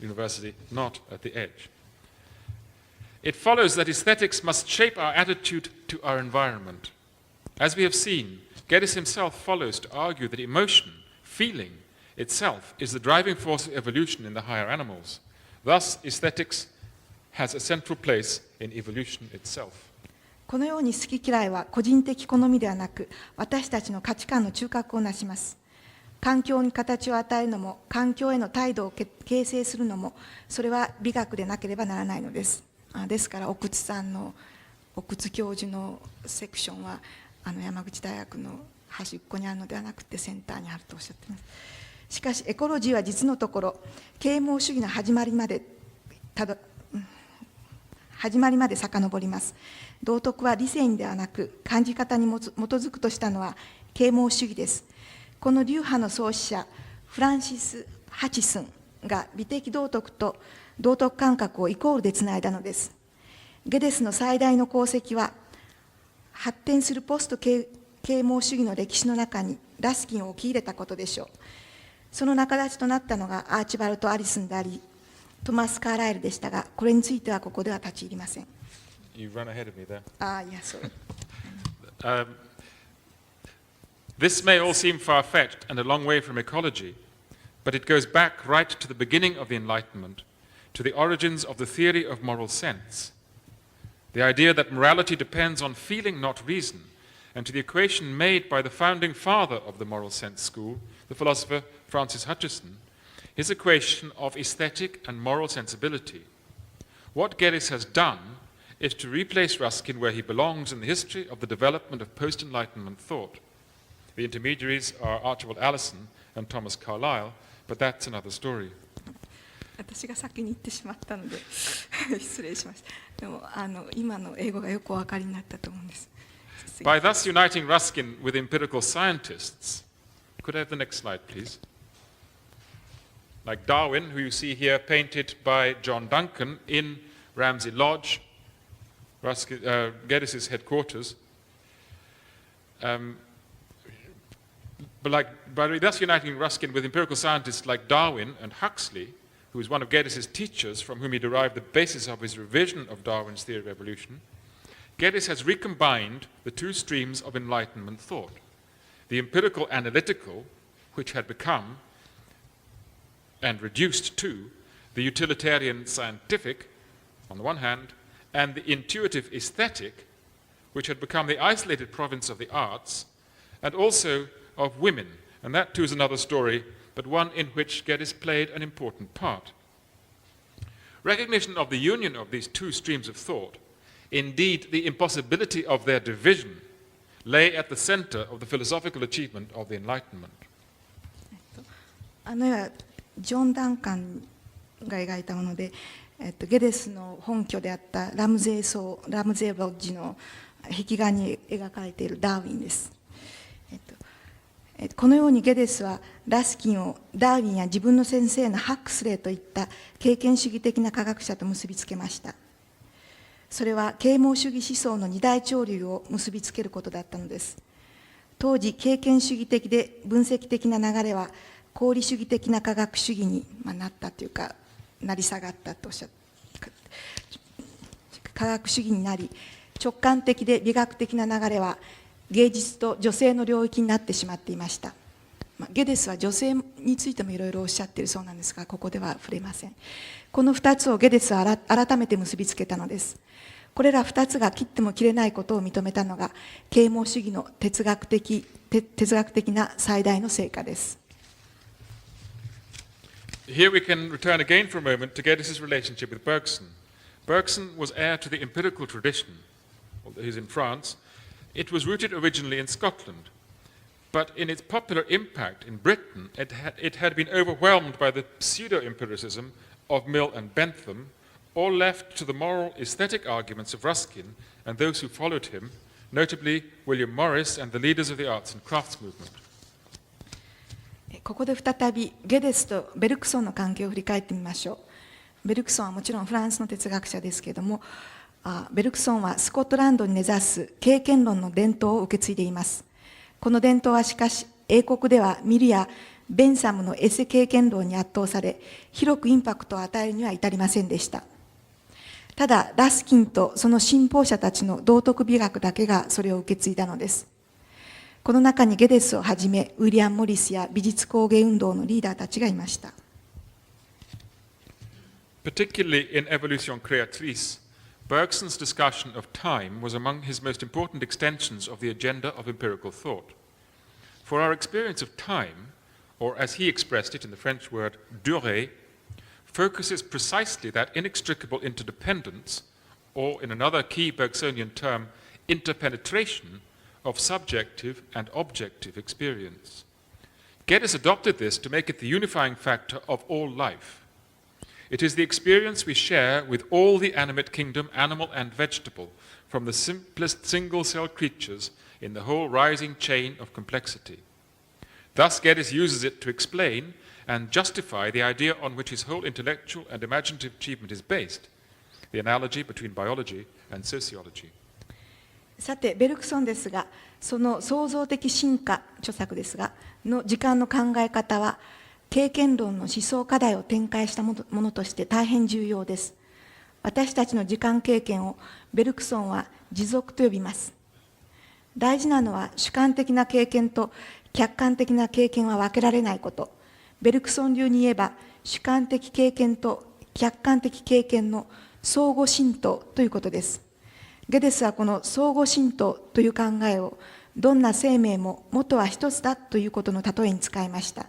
S7: University, not at the edge. It follows that aesthetics must shape our attitude to our environment. As we have seen, Geddes himself follows to argue that emotion, feeling, itself is the driving force of evolution in the higher animals. Thus, aesthetics has a central place in evolution itself.
S6: このように好き嫌いは個人的好みではなく、私たちの価値観の中核をなします。環境に形を与えるのも、環境への態度を形成するのも、それは美学でなければならないのです。ですから、奥津教授のセクションは、山口大学の端っこにあるのではなくて、センターにあるとおっしゃっています。しかし、エコロジーは実のところ、啓蒙主義の始まりまで遡ります。道徳は理性にではなく、感じ方に基づくとしたのは啓蒙主義です。この流派の創始者、フランシス・ハチスンが美的道徳と道徳感覚をイコールでつないだのです。ゲデスの最大の功績は、発展するポスト啓蒙主義の歴史の中にラスキンを置き入れたことでしょう。その仲立ちとなったのがアーチバルト・アリスンであり、トマス・カーライルでしたが、これについてはここでは立ち入りません。
S7: You run ahead of me there.
S6: Sorry.
S7: This may all seem far-fetched and a long way from ecology, but it goes back right to the beginning of the Enlightenment, to the origins of the theory of moral sense. The idea that morality depends on feeling, not reason, and to the equation made by the founding father of the moral sense school, the philosopher Francis Hutcheson, his equation of aesthetic and moral sensibility. What Geddes has done is to replace Ruskin where he belongs in the history of the development of post-Enlightenment thought. The intermediaries are Archibald Allison and Thomas Carlyle, but that's another story.
S6: 私が先に言ってしまったので失礼しました。でも今の英語がよくお分かりになったと思うんです。
S7: By thus uniting Ruskin with empirical scientists, Could I have the next slide, please? Like Darwin, who you see here painted by John Duncan in Ramsay Lodge, Geddes' headquarters. But thus uniting Ruskin with empirical scientists like Darwin and Huxley, who is one of Geddes' teachers from whom he derived the basis of his revision of Darwin's theory of evolution, Geddes has recombined the two streams of Enlightenment thought, the empirical analytical, which had become and reduced to the utilitarian scientific, on the one hand, and the intuitive aesthetic, which had become the isolated province of the arts, and also of women. And that too is another story, but one in which Geddes played an important part. Recognition of the union of these two streams of thought, indeed the impossibility of their division, lay at the center of the philosophical achievement of the Enlightenment.
S6: あの絵はジョン・ダンカンが描いたもので、ゲデスの本拠であったラムゼイロッジの壁画に描かれているダーウィンです。このようにゲデスはラスキンをダーウィンや自分の先生のハックスレーといった経験主義的な科学者と結びつけました。それは啓蒙主義思想の二大潮流を結びつけることだったのです。当時経験主義的で分析的な流れは功利主義的な科学主義になったというか、成り下がったとおっしゃって、科学主義になり、直感的で美学的な流れは芸術と女性の領域になってしまっていました。ゲデスは女性についてもいろいろおっしゃっているそうなんですが、ここでは触れません。この2つをゲデスは改めて結びつけたのです。これら2つが切っても切れないことを認めたのが啓蒙主義の哲学的な最大の成果です。
S7: Here we can return again for a moment to Geddes' relationship with Bergson. Bergson was heir to the empirical tradition, although he's in France. It was rooted originally in Scotland, but in its popular impact in Britain, it had been overwhelmed by the pseudo-empiricism of Mill and Bentham, or left to the moral aesthetic arguments of Ruskin and those who followed him, notably William Morris and the leaders of the arts and crafts movement.
S6: ここで再びゲデスとベルクソンの関係を振り返ってみましょう。ベルクソンはもちろんフランスの哲学者ですけれども、ベルクソンはスコットランドに根ざす経験論の伝統を受け継いでいます。この伝統はしかし、英国ではミルやベンサムのエセ経験論に圧倒され、広くインパクトを与えるには至りませんでした。ただ、ラスキンとその信奉者たちの道徳美学だけがそれを受け継いだのです。この中にゲデスをはじめ、ウィリアム・モリスや美術工芸運動のリーダーたちがいました。
S7: Particularly in Evolution Créatrice, Bergson's discussion of time was among his most important extensions of the agenda of empirical thought. For our experience of time, or as he expressed it in the French word durée, focuses precisely that inextricable interdependence, or in another key Bergsonian term, interpenetration of subjective and objective experience. Geddes adopted this to make it the unifying factor of all life. It is the experience we share with all the animate kingdom, animal and vegetable, from the simplest single-celled creatures in the whole rising chain of complexity. Thus, Geddes uses it to explain and justify the idea on which his whole intellectual and imaginative achievement is based, the analogy between biology and sociology.
S6: さて、ベルクソンですが、その創造的進化、著作ですが、の時間の考え方は、経験論の思想課題を展開したものとして大変重要です。私たちの時間経験をベルクソンは持続と呼びます。大事なのは主観的な経験と客観的な経験は分けられないこと。ベルクソン流に言えば主観的経験と客観的経験の相互浸透ということです。ゲデスはこの相互浸透という考えをどんな生命も元は一つだということの例えに使いました。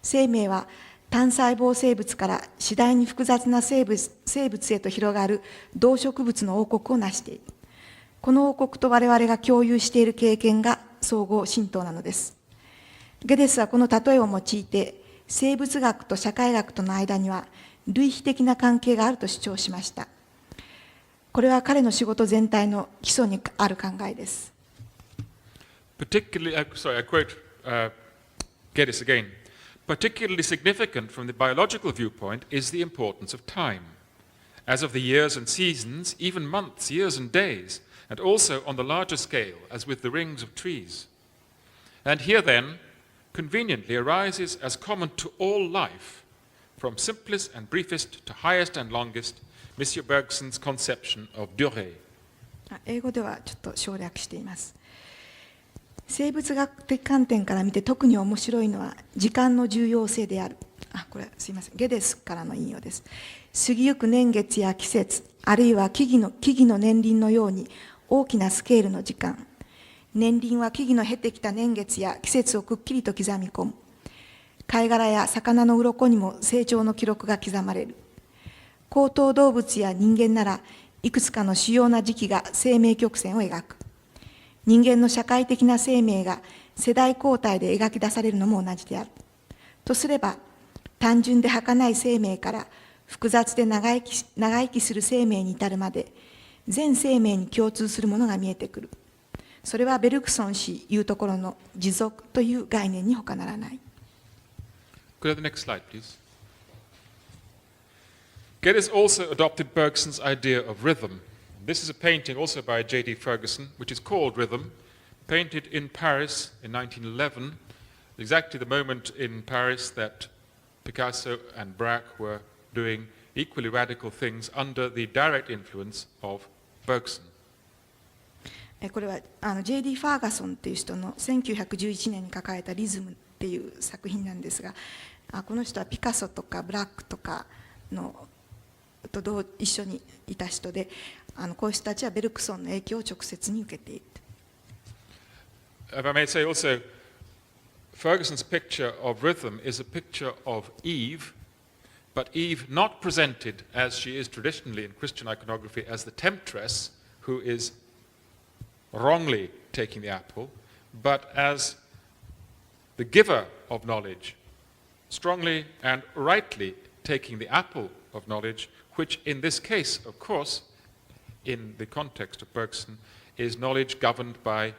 S6: 生命は単細胞生物から次第に複雑な生物へと広がる動植物の王国を成している。この王国と我々が共有している経験が相互浸透なのです。ゲデスはこの例えを用いて生物学と社会学との間には類比的な関係があると主張しました。これは彼の仕事全体の基礎にある考えです。
S7: Particularly, I quote Geddes again. Particularly significant from the biological viewpoint is the importance of time, as of the years and seasons, even months, years and days, and also on the larger scale, as with the rings of trees. And here then, conveniently arises as common to all life, from simplest and briefest to highest and longest, Monsieur Bergson's conception of durée.
S6: 英語ではちょっと省略しています。生物学的観点から見て特に面白いのは時間の重要性である。これすいません、ゲデスからの引用です。過ぎゆく年月や季節、あるいは木々の年輪のように大きなスケールの時間。年輪は木々の経てきた年月や季節をくっきりと刻み込む。貝殻や魚の鱗にも成長の記録が刻まれる。高等動物や人間ならいくつかの主要な時期が生命曲線を描く。人間の社会的な生命が世代交代で描き出されるのも同じである。とすれば、単純で儚い生命から複雑で長生きする生命に至るまで、全生命に共通するものが見えてくる。それはベルクソン氏言うところの持続という概念に他ならない。
S7: Could I have the next slide, please? Geddes also adopted Bergson's idea of rhythm. This is a painting also by J.D. Ferguson, which is called Rhythm, painted in Paris in 1911, exactly the moment in Paris that Picasso and Braque were doing equally radical things under the direct influence of Bergson.
S6: これはJ.D. ファーガソンという人の1911年に書かれたリズムっていう作品なんですが、この人はピカソとかブラックとかのと一緒にいた人で、こういう人たちはベルクソンの影響を直接に受けている。
S7: If I may say also, Ferguson's picture of rhythm is a picture of Eve, but Eve not presented as she is traditionally in Christian iconography as the temptress who is wrongly taking the apple, but as the giver of knowledge, strongly and rightly taking the apple of knowledge, which in this case, of course, in the context of Bergson, is knowledge governed by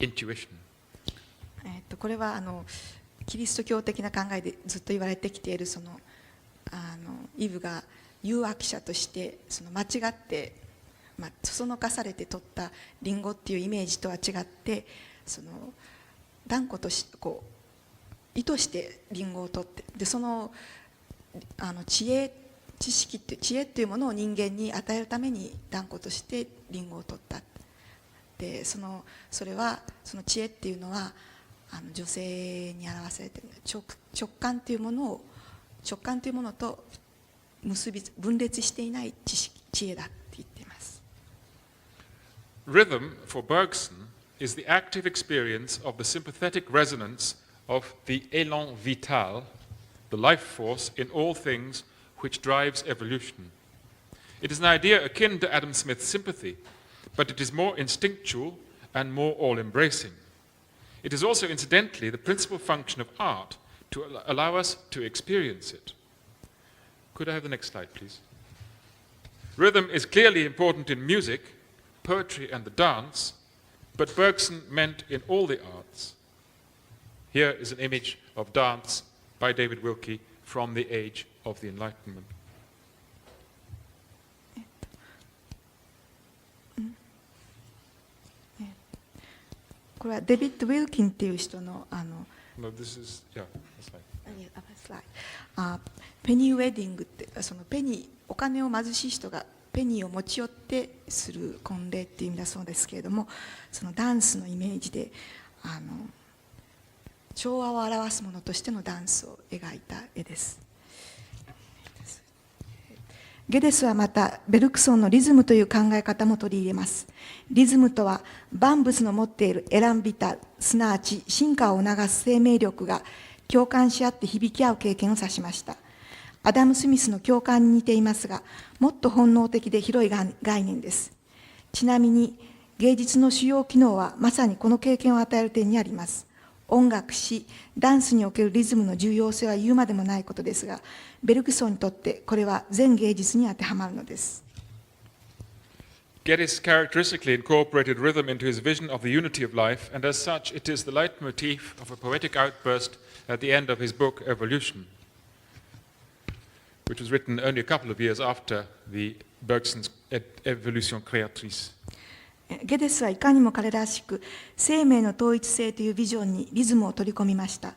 S7: intuition.
S6: これはキリスト教的な考えでずっと言われてきているイブが誘惑者として間違って、そそのかされて取ったリンゴっていうイメージとは違って、断固として意図してリンゴを取って、で知識って知恵っていうものを人間に与えるために断固としてリンゴを取った。でそれはその知恵っていうのは女性に表されている直感っていうものと分裂していない知恵だって言っています。
S7: Rhythm for Bergson is the active experience of the sympathetic resonance of the élan vital, the life force in all things which drives evolution. It is an idea akin to Adam Smith's sympathy, but it is more instinctual and more all-embracing. It is also, incidentally, the principal function of art to allow us to experience it. Could I have the next slide, please? Rhythm is clearly important in music, poetry and the dance, but Bergson meant in all the arts. Here is an image of dance by David Wilkie from the age of the Enlightenment.
S6: これはデビッド・ウィルキンっていう人の
S7: No, this is, yeah, that's right.
S6: ペニーウェディングってお金を貧しい人がペニーを持ち寄ってする婚礼っていう意味だそうですけれども、そのダンスのイメージで調和を表すものとしてのダンスを描いた絵です。ゲデスはまたベルクソンのリズムという考え方も取り入れます。リズムとは万物の持っているエランビタル、すなわち進化を促す生命力が共感し合って響き合う経験を指しました。アダム・スミスの共感に似ていますが、もっと本能的で広い概念です。ちなみに芸術の主要機能はまさにこの経験を与える点にあります。音楽、詩、ダンスにおけるリズムの重要性は言うまでもないことですが、ベルクソンにとってこれは全芸術に当てはまるのです。
S7: Geddes characteristically incorporated rhythm into his vision of the unity of life, and as such it is the leitmotif of a poetic outburst at the end of his book Evolution, which was written only a couple of years after the Bergson's Evolution Créatrice.
S6: ゲデスはいかにも彼らしく生命の統一性というビジョンにリズムを取り込みました。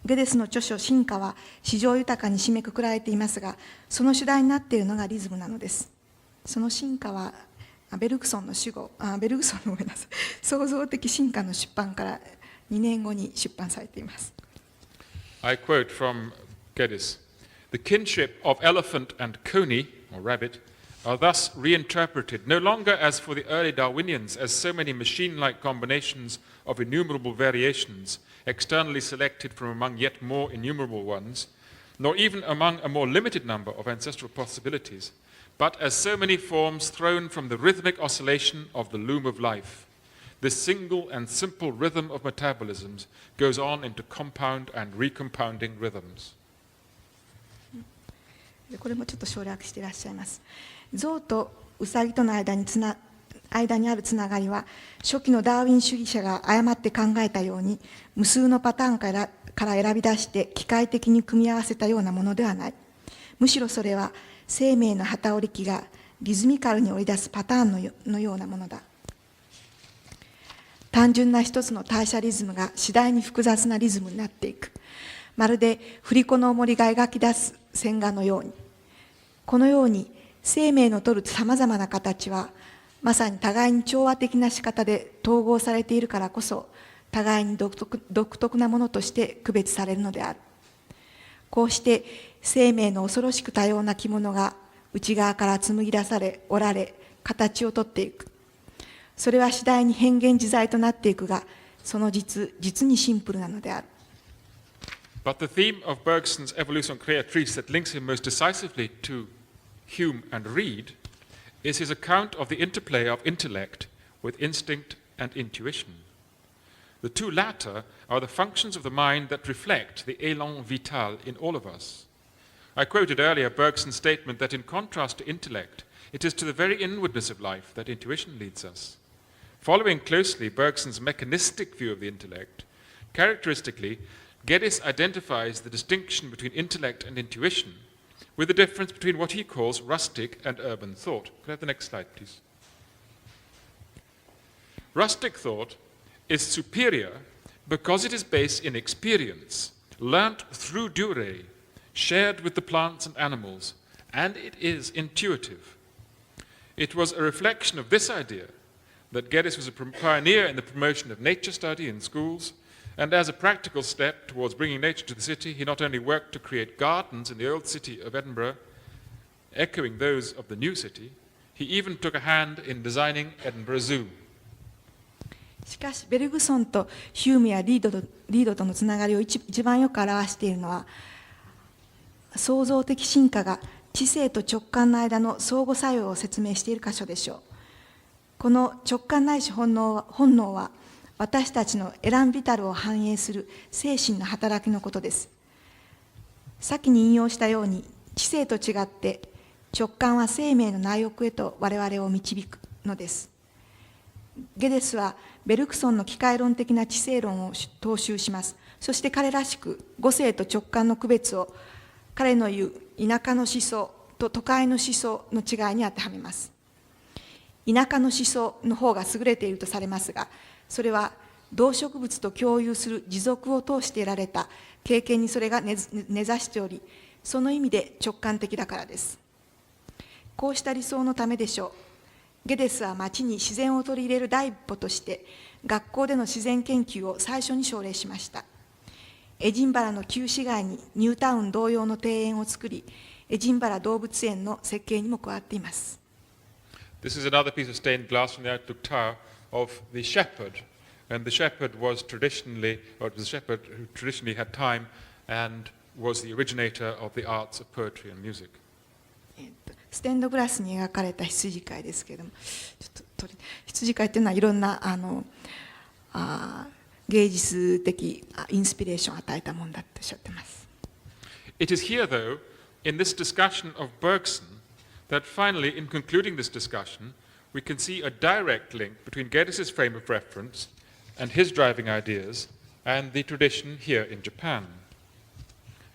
S6: ゲデスの著書「進化」は詩情豊かに締めくくられていますが、その主題になっているのがリズムなのです。その進化はベルグソンの主語、ベルグソンのごめんなさい、創造的進化の出版から2年後に出版されています。
S7: I quote from Geddes: "The kinship of elephant and coney, or rabbit, are thus reinterpreted no longer as for the early Darwinians as so many machine-like combinations of innumerable variations externally selected from among yet more innumerable ones, nor even among a more limited number of ancestral possibilities, but as so many forms thrown from the rhythmic oscillation of the loom of life. This single and simple rhythm of metabolisms goes on into compound and recompounding rhythms."
S6: これもちょっと省略していらっしゃいます。象とウサギとの間にあるつながりは、初期のダーウィン主義者が誤って考えたように、無数のパターンから選び出して機械的に組み合わせたようなものではない。むしろそれは生命の機織り機がリズミカルに織り出すパターンのようなものだ。単純な一つの代謝リズムが次第に複雑なリズムになっていく。まるで振り子の重りが描き出す線画のように。このように生命の取るさまざまな形は、まさに互いに調和的な仕方で統合されているからこそ、互いに独特なものとして区別されるのである。こうして生命の恐ろしく多様な着物が内側から紡ぎ出され、織られ、形をとっていく。それは次第に変幻自在となっていくが、その実にシンプルなのである。
S7: But the theme of Bergson's Evolution Créatrice that links him most decisively to Hume and Reid is his account of the interplay of intellect with instinct and intuition. The two latter are the functions of the mind that reflect the élan vital in all of us. I quoted earlier Bergson's statement that in contrast to intellect, it is to the very inwardness of life that intuition leads us. Following closely Bergson's mechanistic view of the intellect, characteristically, Geddes identifies the distinction between intellect and intuition with the difference between what he calls rustic and urban thought. Could I have the next slide, please? Rustic thought is superior because it is based in experience, learnt through durée, shared with the plants and animals, and it is intuitive. It was a reflection of this idea that Geddes was a pioneer in the promotion of nature study in schools, and as a practical step towards bringing nature to the city, he not only worked to create gardens in the old city of Edinburgh, echoing those of the new city, he even took a hand in designing Edinburgh Zoo.
S6: しかしベルグソンとヒュームやリードとのつながりを一番よく表しているのは、創造的進化が知性と直感の間の相互作用を説明している箇所でしょう。この直感ないし本能は私たちのエランビタルを反映する精神の働きのことです。先に引用したように、知性と違って直感は生命の内奥へと我々を導くのです。ゲデスはベルクソンの機械論的な知性論を踏襲します。そして彼らしく五性と直感の区別を彼の言う田舎の思想と都会の思想の違いに当てはめます。田舎の思想の方が優れているとされますが、それは動植物と共有する持続を通して得られた経験にそれが根ざしており、その意味で直感的だからです。こうした理想のためでしょう。ゲデスは町に自然を取り入れる第一歩として、学校での自然研究を最初に奨励しました。エジンバラの旧市街にニュータウン同様の庭園を作り、エジンバラ動物園の設計にも加わっています。
S7: This is another piece of stained glass from the Outlook Tower of the shepherd. And the shepherd was traditionally, or it was the shepherd who traditionally had time and was the originator of the arts of poetry and music.
S6: ステンドグラスに描かれた羊飼いですけれども、羊飼いというのはいろんな芸術的インスピレーションを与えたものだとおっしゃっています。
S7: It is here, though, in this discussion of Bergson, that finally, in concluding this discussion, we can see a direct link between Geddes' frame of reference and his driving ideas and the tradition here in Japan.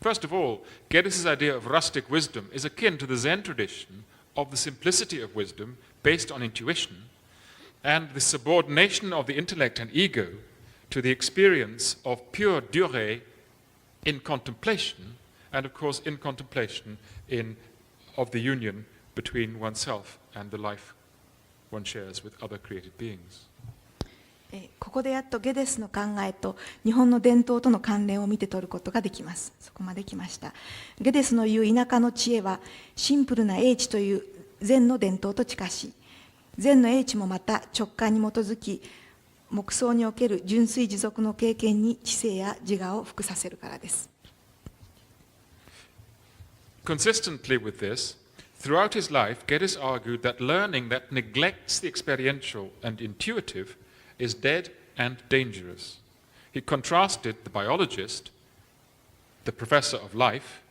S7: First of all, Geddes' idea of rustic wisdom is akin to the Zen tradition of the simplicity of wisdom based on intuition and the subordination of the intellect and ego to the experience of pure durée in contemplation, and of course in contemplation of the union between oneself and the life one shares with other created beings.
S6: ここでやっとゲデスの考えと日本の伝統との関連を見て取ることができます。そこまで来ました。ゲデスの言う田舎の知恵はシンプルな英知という禅の伝統と近しい。禅の英知もまた直感に基づき、黙想における純粋持続の経験に知性や自我を服させるからです。
S7: Consistently with this, throughout his life, Geddes argued that learning that neglects the experiential and intuitive is dead and dangerous. He contrasted the biologist, the professor of life,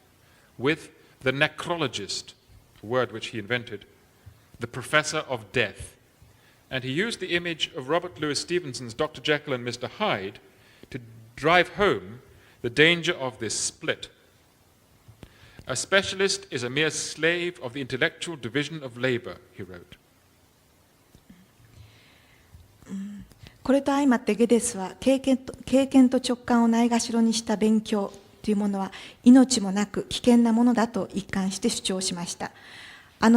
S7: with the necrologist, a word which he invented, the professor of death. And he used the image of Robert Louis Stevenson's Dr. Jekyll and Mr. Hyde to drive home the danger of this split. A specialist is a mere slave of the intellectual division of labor, he wrote.
S6: これと相まってゲデスは経験と直感をないがしろにした勉強というものは命もなく危険なものだと一貫して主張しました。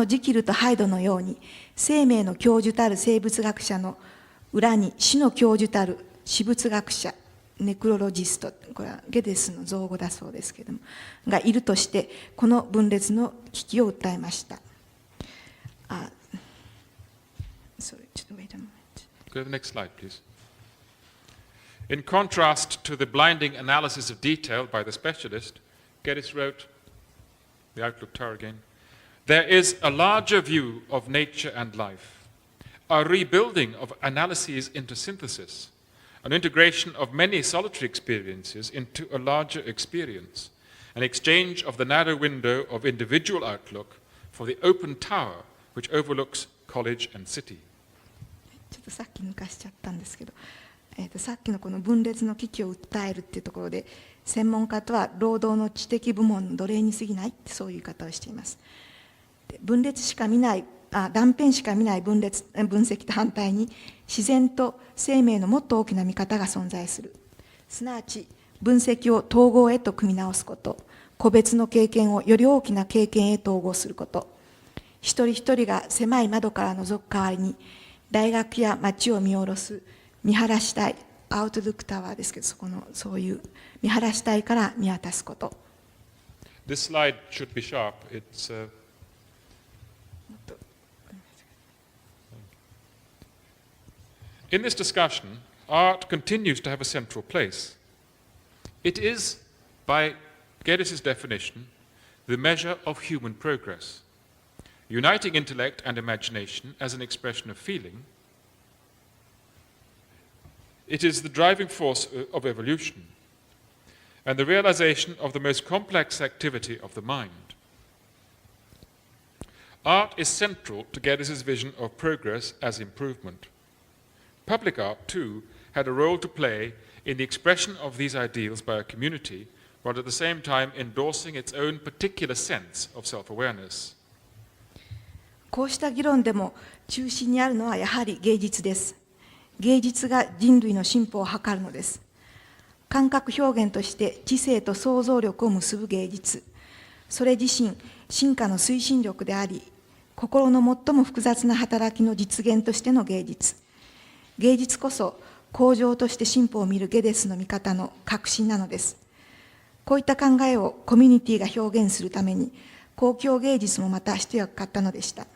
S6: ジキルとハイドのように生命の教授たる生物学者の裏に死の教授たる死物学者ネクロロジスト、これはゲデスの造語だそうですけれどもがいるとしてこの分裂の危機を訴えました。
S7: Go to the next slide, please. In contrast to the blinding analysis of detail by the specialist, Geddes wrote, the Outlook Tower again, there is a larger view of nature and life, a rebuilding of analyses into synthesis, an integration of many solitary experiences into a larger experience, an exchange of the narrow window of individual outlook for the open tower which overlooks college and city.
S6: ちょっとさっき抜かしちゃったんですけど、さっきのこの分裂の危機を訴えるっていうところで専門家とは労働の知的部門の奴隷に過ぎないってそういう言い方をしています。分裂しか見ない断片しか見ない分析と反対に自然と生命のもっと大きな見方が存在する。すなわち分析を統合へと組み直すこと、個別の経験をより大きな経験へ統合すること、一人一人が狭い窓から覗く代わりに大学や町を見下ろす見晴らし台、アウトルックタワーですけど、そういう見晴らし台から見渡すこと。
S7: This slide should be sharp. In this discussion, art continues to have a central place. It is, by Geddes' definition, the measure of human progress, uniting intellect and imagination as an expression of feeling. It is the driving force of evolution and the realization of the most complex activity of the mind. Art is central to Geddes' vision of progress as improvement. Public art, too, had a role to play in the expression of these ideals by a community, while at the same time endorsing its own particular sense of self-awareness.
S6: こうした議論でも中心にあるのはやはり芸術です。芸術が人類の進歩を図るのです。感覚表現として知性と想像力を結ぶ芸術。それ自身、進化の推進力であり、心の最も複雑な働きの実現としての芸術。芸術こそ向上として進歩を見るゲデスの見方の核心なのです。こういった考えをコミュニティが表現するために公共芸術もまた一役買ったのでした。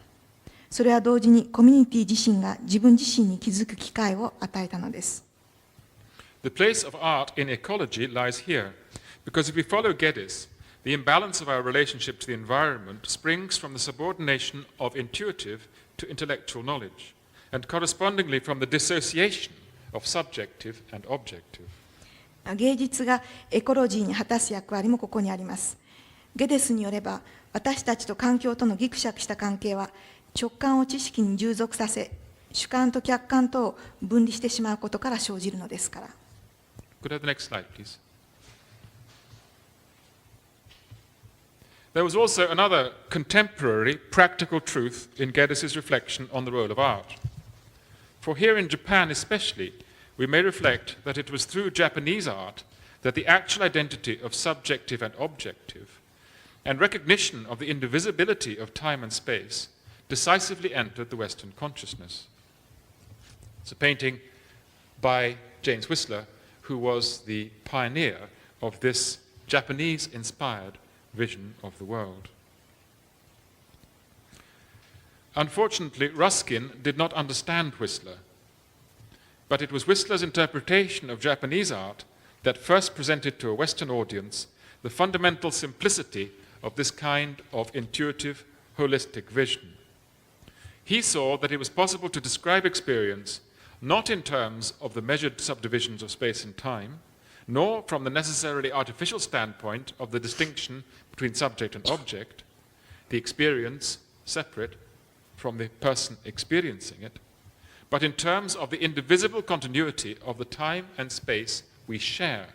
S6: それは同時にコミュニティ自身が自分自身に気づく機会を与えたのです。
S7: The place of art in ecology lies here, because if we follow Geddes, the imbalance of our relationship to the environment springs from the subordination of intuitive to intellectual knowledge, and correspondingly from the dissociation of subjective and objective.
S6: 芸術がエコロジーに果たす役割もここにあります。ゲデスによれば、私たちと環境とのギクシャクした関係は、直感を知識に従属させ、主観と客観とを分離してしまうことから生じるのですから。
S7: Could I have the next slide, please? There was also another contemporary practical truth in Geddes' reflection on the role of art. For here in Japan especially, we may reflect that it was through Japanese art that the actual identity of subjective and objective, and recognition of the indivisibility of time and space, decisively entered the Western consciousness. It's a painting by James Whistler, who was the pioneer of this Japanese-inspired vision of the world. Unfortunately, Ruskin did not understand Whistler, but it was Whistler's interpretation of Japanese art that first presented to a Western audience the fundamental simplicity of this kind of intuitive, holistic vision. He saw that it was possible to describe experience not in terms of the measured subdivisions of space and time, nor from the necessarily artificial standpoint of the distinction between subject and object, the experience separate from the person experiencing it, but in terms of the indivisible continuity of the time and space we share.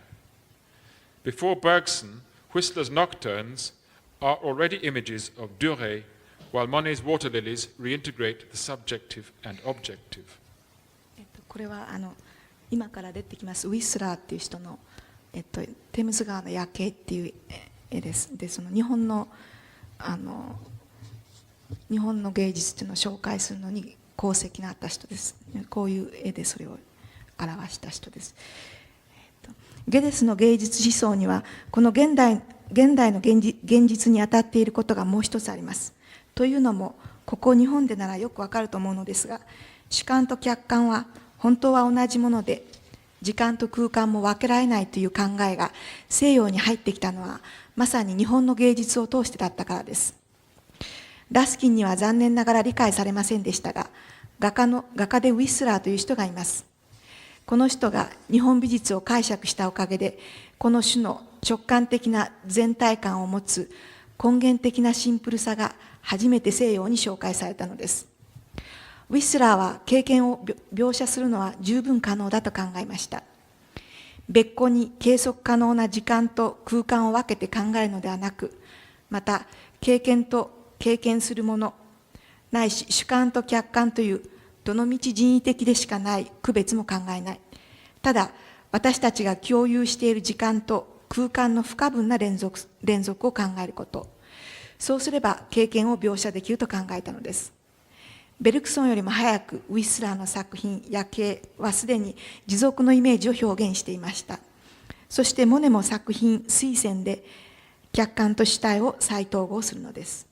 S7: Before Bergson, Whistler's nocturnes are already images of durée, while Monet's water lilies reintegrate the subjective and objective.
S6: これは今から出てきますウィスラーっていう人の、テムズ川の夜景っていう絵です。でその日本の芸術っていうのを紹介するのに功績のあった人です。こういう絵でそれを表した人です。ゲデスの芸術思想にはこの現代の現実に当たっていることがもう一つあります。というのもここ日本でならよくわかると思うのですが、主観と客観は本当は同じもので、時間と空間も分けられないという考えが西洋に入ってきたのは、まさに日本の芸術を通してだったからです。ラスキンには残念ながら理解されませんでしたが、画家でウィスラーという人がいます。この人が日本美術を解釈したおかげで、この種の直感的な全体感を持つ根源的なシンプルさが初めて西洋に紹介されたのです。ウィスラーは経験を描写するのは十分可能だと考えました。別個に計測可能な時間と空間を分けて考えるのではなく、また経験と経験するもの、ないし主観と客観というどのみち人為的でしかない区別も考えない。ただ私たちが共有している時間と空間の不可分な連続を考えること。そうすれば経験を描写できると考えたのです。ベルクソンよりも早くウィスラーの作品夜景はすでに持続のイメージを表現していました。そしてモネも作品水線で客観と主体を再統合するのです。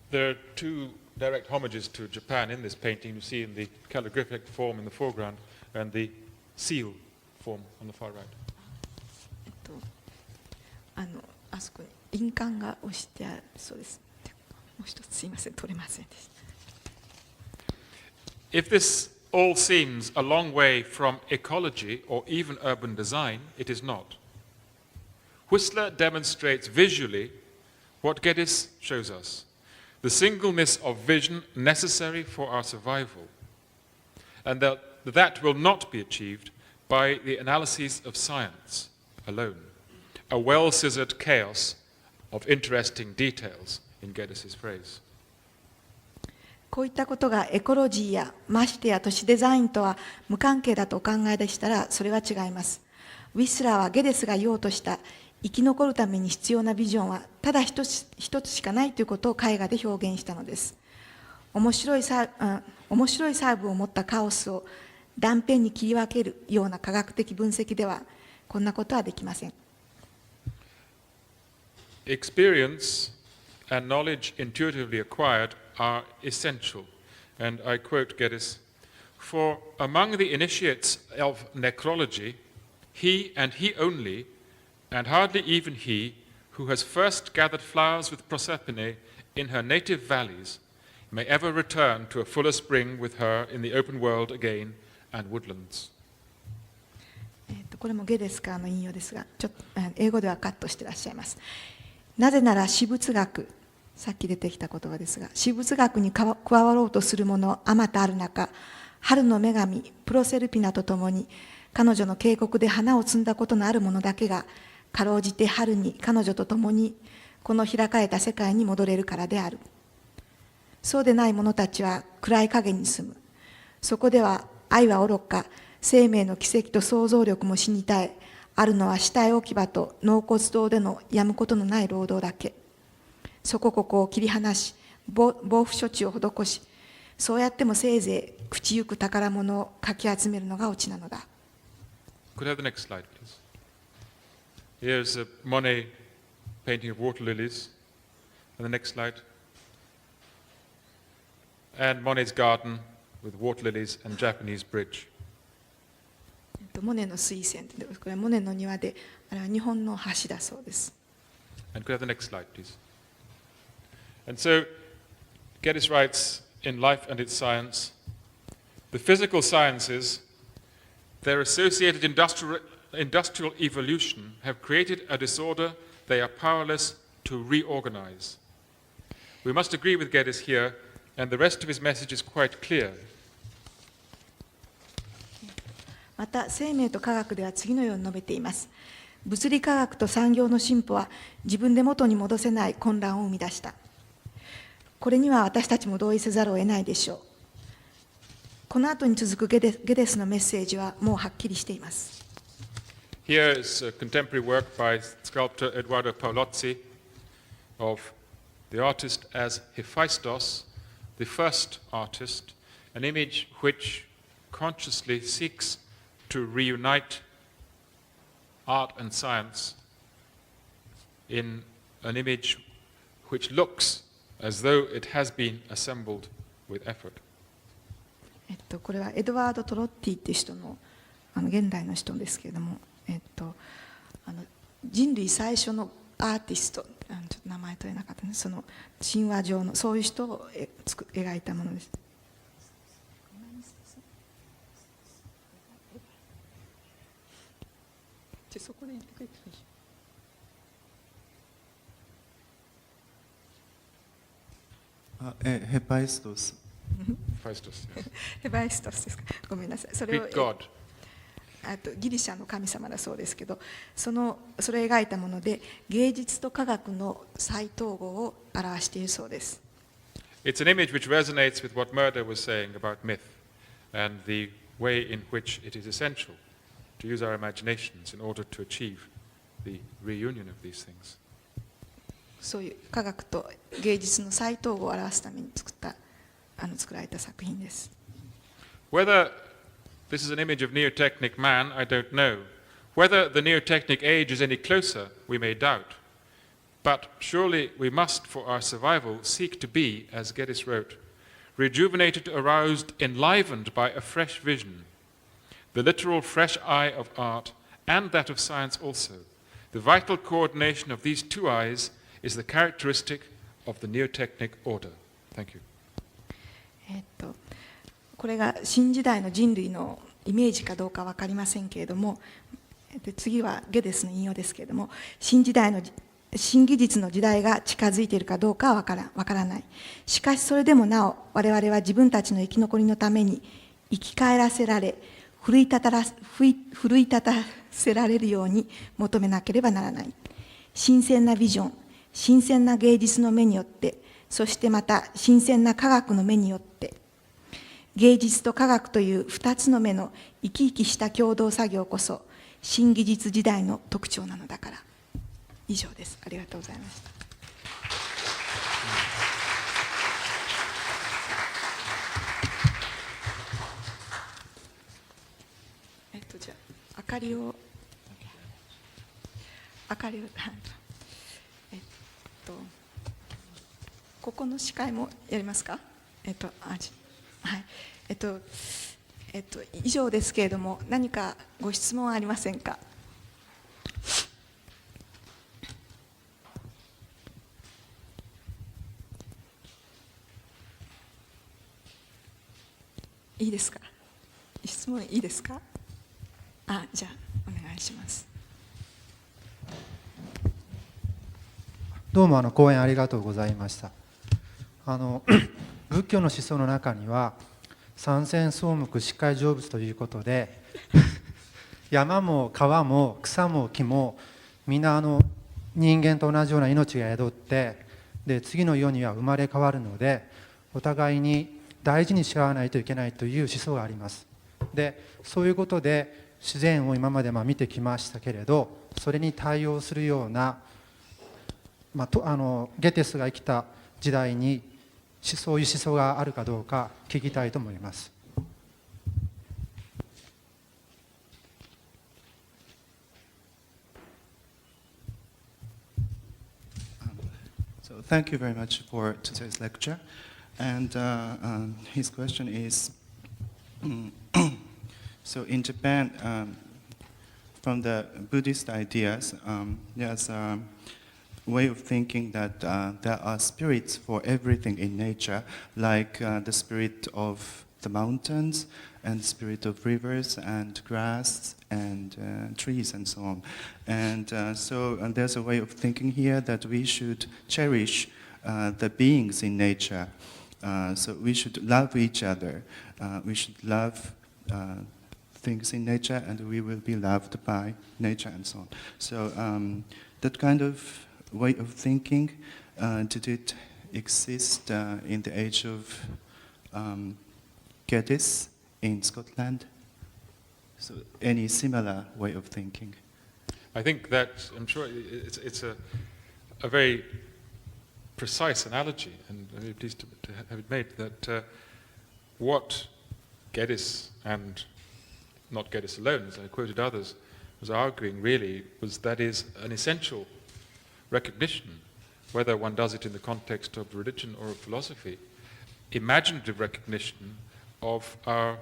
S7: There are two direct homages to Japan in this painting. You see in the calligraphic form in the foreground and the seal form on the far right.
S6: あそこに印鑑が押してあるそうです。もう一つすいません、取れませんでした。
S7: If this all seems a long way from ecology or even urban design, it is not. Whistler demonstrates visually what Geddes shows us, the singleness of vision necessary for our survival, and that will not be achieved by the analyses of science alone, a well-scissored chaos of interesting details, in Geddes' phrase.
S6: こういったことがエコロジーやましてや都市デザインとは無関係だとお考えでしたらそれは違います。ウィスラーはゲデスが言おうとした生き残るために必要なビジョンはただ一つしかないということを絵画で表現したのです。面白いサーブを持ったカオスを断片に切り分けるような科学的分析ではこんなことはできません。
S7: Experience and knowledge intuitively acquired are essential. And I quote Geddes, "For among the initiates of necrology, he and he only, and hardly even he, who has first gathered flowers with Proserpine in her native valleys, may ever return to a fuller spring with her in the open world again and woodlands."
S6: これもゲデスからの引用ですが、ちょっと英語ではカットしていらっしゃいます。なぜなら私物学、さっき出てきた言葉ですが、私物学に加わろうとする者あまたある中、春の女神プロセルピナと共に彼女の渓谷で花を摘んだことのある者だけがかろうじて春に彼女と共にこの開かれた世界に戻れるからである。そうでない者たちは暗い影に住む。そこでは愛は愚か、生命の奇跡と想像力も死に絶え、あるのは死体置き場と納骨堂でのやむことのない労働だけ。そこここを切り離し、防腐処置を施し、そうやってもせいぜい朽ちゆく宝物をかき集めるのがオチなのだ。
S7: Could I have the next slide, please? Here's a Monet painting of water lilies. And the next slide. And Monet's garden with water lilies and Japanese bridge.
S6: モネの水仙、これはモネの庭で、あれは日本の橋だそうです。
S7: And could I have the next slide, please? And so, Geddes writes in Life and Its Science, the physical sciences, their associated industrial evolution, have created a disorder they are powerless to reorganize. We must agree with Geddes here, and the rest of his message is quite clear.
S6: また生命と科学では次のように述べています。物理科学と産業の進歩は自分で元に戻せない混乱を生み出した。これには私たちも同意せざるを得ないでしょう。この後に続くゲデスのメッセージはもうはっきりしています。
S7: Here is a contemporary work by sculptor Eduardo Paolozzi of the artist as Hephaestus, the first artist, an image which consciously seeks to reunite art and science in an image which looks as though it has been assembled with effort.
S6: これはエドワード・トロッティっていう人の、現代の人ですけれども、人類最初のアーティスト、ちょっと名前取れなかったね、その神話上のそういう人を描いたものです。そこで言ってくれてるでし
S8: ょ。ヘパイストス。
S6: ヘパイストスですか。ごめんなさい。それをギリシャの神様だそうですけど、それを描いたもので芸術と科学の再統合を表しているそうです。
S7: It's an image which resonates with what Murder was saying about myth and the way in which it is essential to use our imaginations in order to achieve the reunion of these things.
S6: そういう科学と芸術の再統合を表すために作られた作品です。
S7: Whether this is an image of Neotechnic man, I don't know. Whether the Neotechnic age is any closer, we may doubt. But surely we must, for our survival, seek to be, as Geddes wrote, rejuvenated, aroused, enlivened by a fresh vision, the literal fresh eye of art, and that of science also. The vital coordination of these two eyes is the characteristic of the Neotechnic order. Thank you.
S6: これが新時代の人類のイメージかどうか分かりませんけれども、次はゲデスの引用ですけれども、新技術の時代が近づいているかどうかは分からない。しかしそれでもなお我々は自分たちの生き残りのために生き返らせられ、奮い立たせられるように求めなければならない。新鮮なビジョン、新鮮な芸術の目によって、そしてまた新鮮な科学の目によって、芸術と科学という2つの目の生き生きした共同作業こそ新技術時代の特徴なのだから。以上です。ありがとうございました。じゃあ明かりをここの司会もやりますか。はい。以上ですけれども、何かご質問ありませんか。いいですか。質問いいですか。じゃあお願いします。
S9: どうも講演ありがとうございました。仏教の思想の中には三千草木四海成仏ということで山も川も草も木もみんな人間と同じような命が宿ってで次の世には生まれ変わるのでお互いに大事にし合わないといけないという思想があります。でそういうことで自然を今まで見てきましたけれどそれに対応するような、ゲテスが生きた時代にそういう思想があるかどうか聞きたいと思います。
S8: So thank you very much for today's lecture. And his question is, so in Japan, from the Buddhist ideas, there's a way of thinking that there are spirits for everything in nature, like the spirit of the mountains and spirit of rivers and grass and trees and so on. And so there's a way of thinking here that we should cherish the beings in nature. So we should love each other. We should love things in nature and we will be loved by nature and so on. So that kind of way of thinking, did it exist in the age of Geddes in Scotland? So any similar way of thinking?
S7: I think that, I'm sure it's a very precise analogy, and I'm very pleased to have it made, that what Geddes, and not Geddes alone, as I quoted others, was arguing really was that is an essential recognition, whether one does it in the context of religion or of philosophy, imaginative recognition of our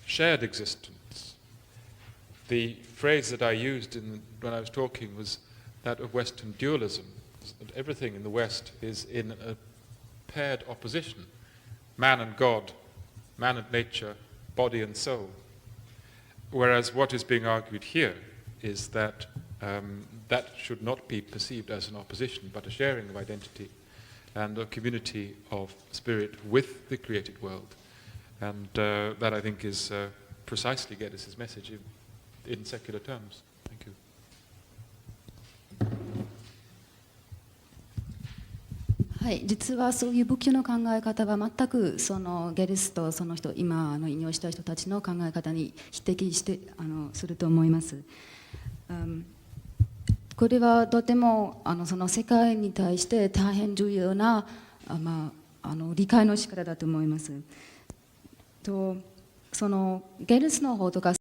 S7: shared existence. The phrase that I used when I was talking was that of Western dualism, that everything in the West is in a paired opposition, man and God, man and nature, body and soul. Whereas what is being argued here is that that should not be perceived as an opposition, but a sharing of identity and a community of spirit with the created world. And that, I think, is precisely Geddes' message in secular terms. Thank you.
S10: はい、実はそういう仏教の考え方は全くそのゲデスとその人今引用した人たちの考え方に匹敵してすると思います。これはとてもその世界に対して大変重要な、理解の仕方だと思います。とそのゲデスの方とか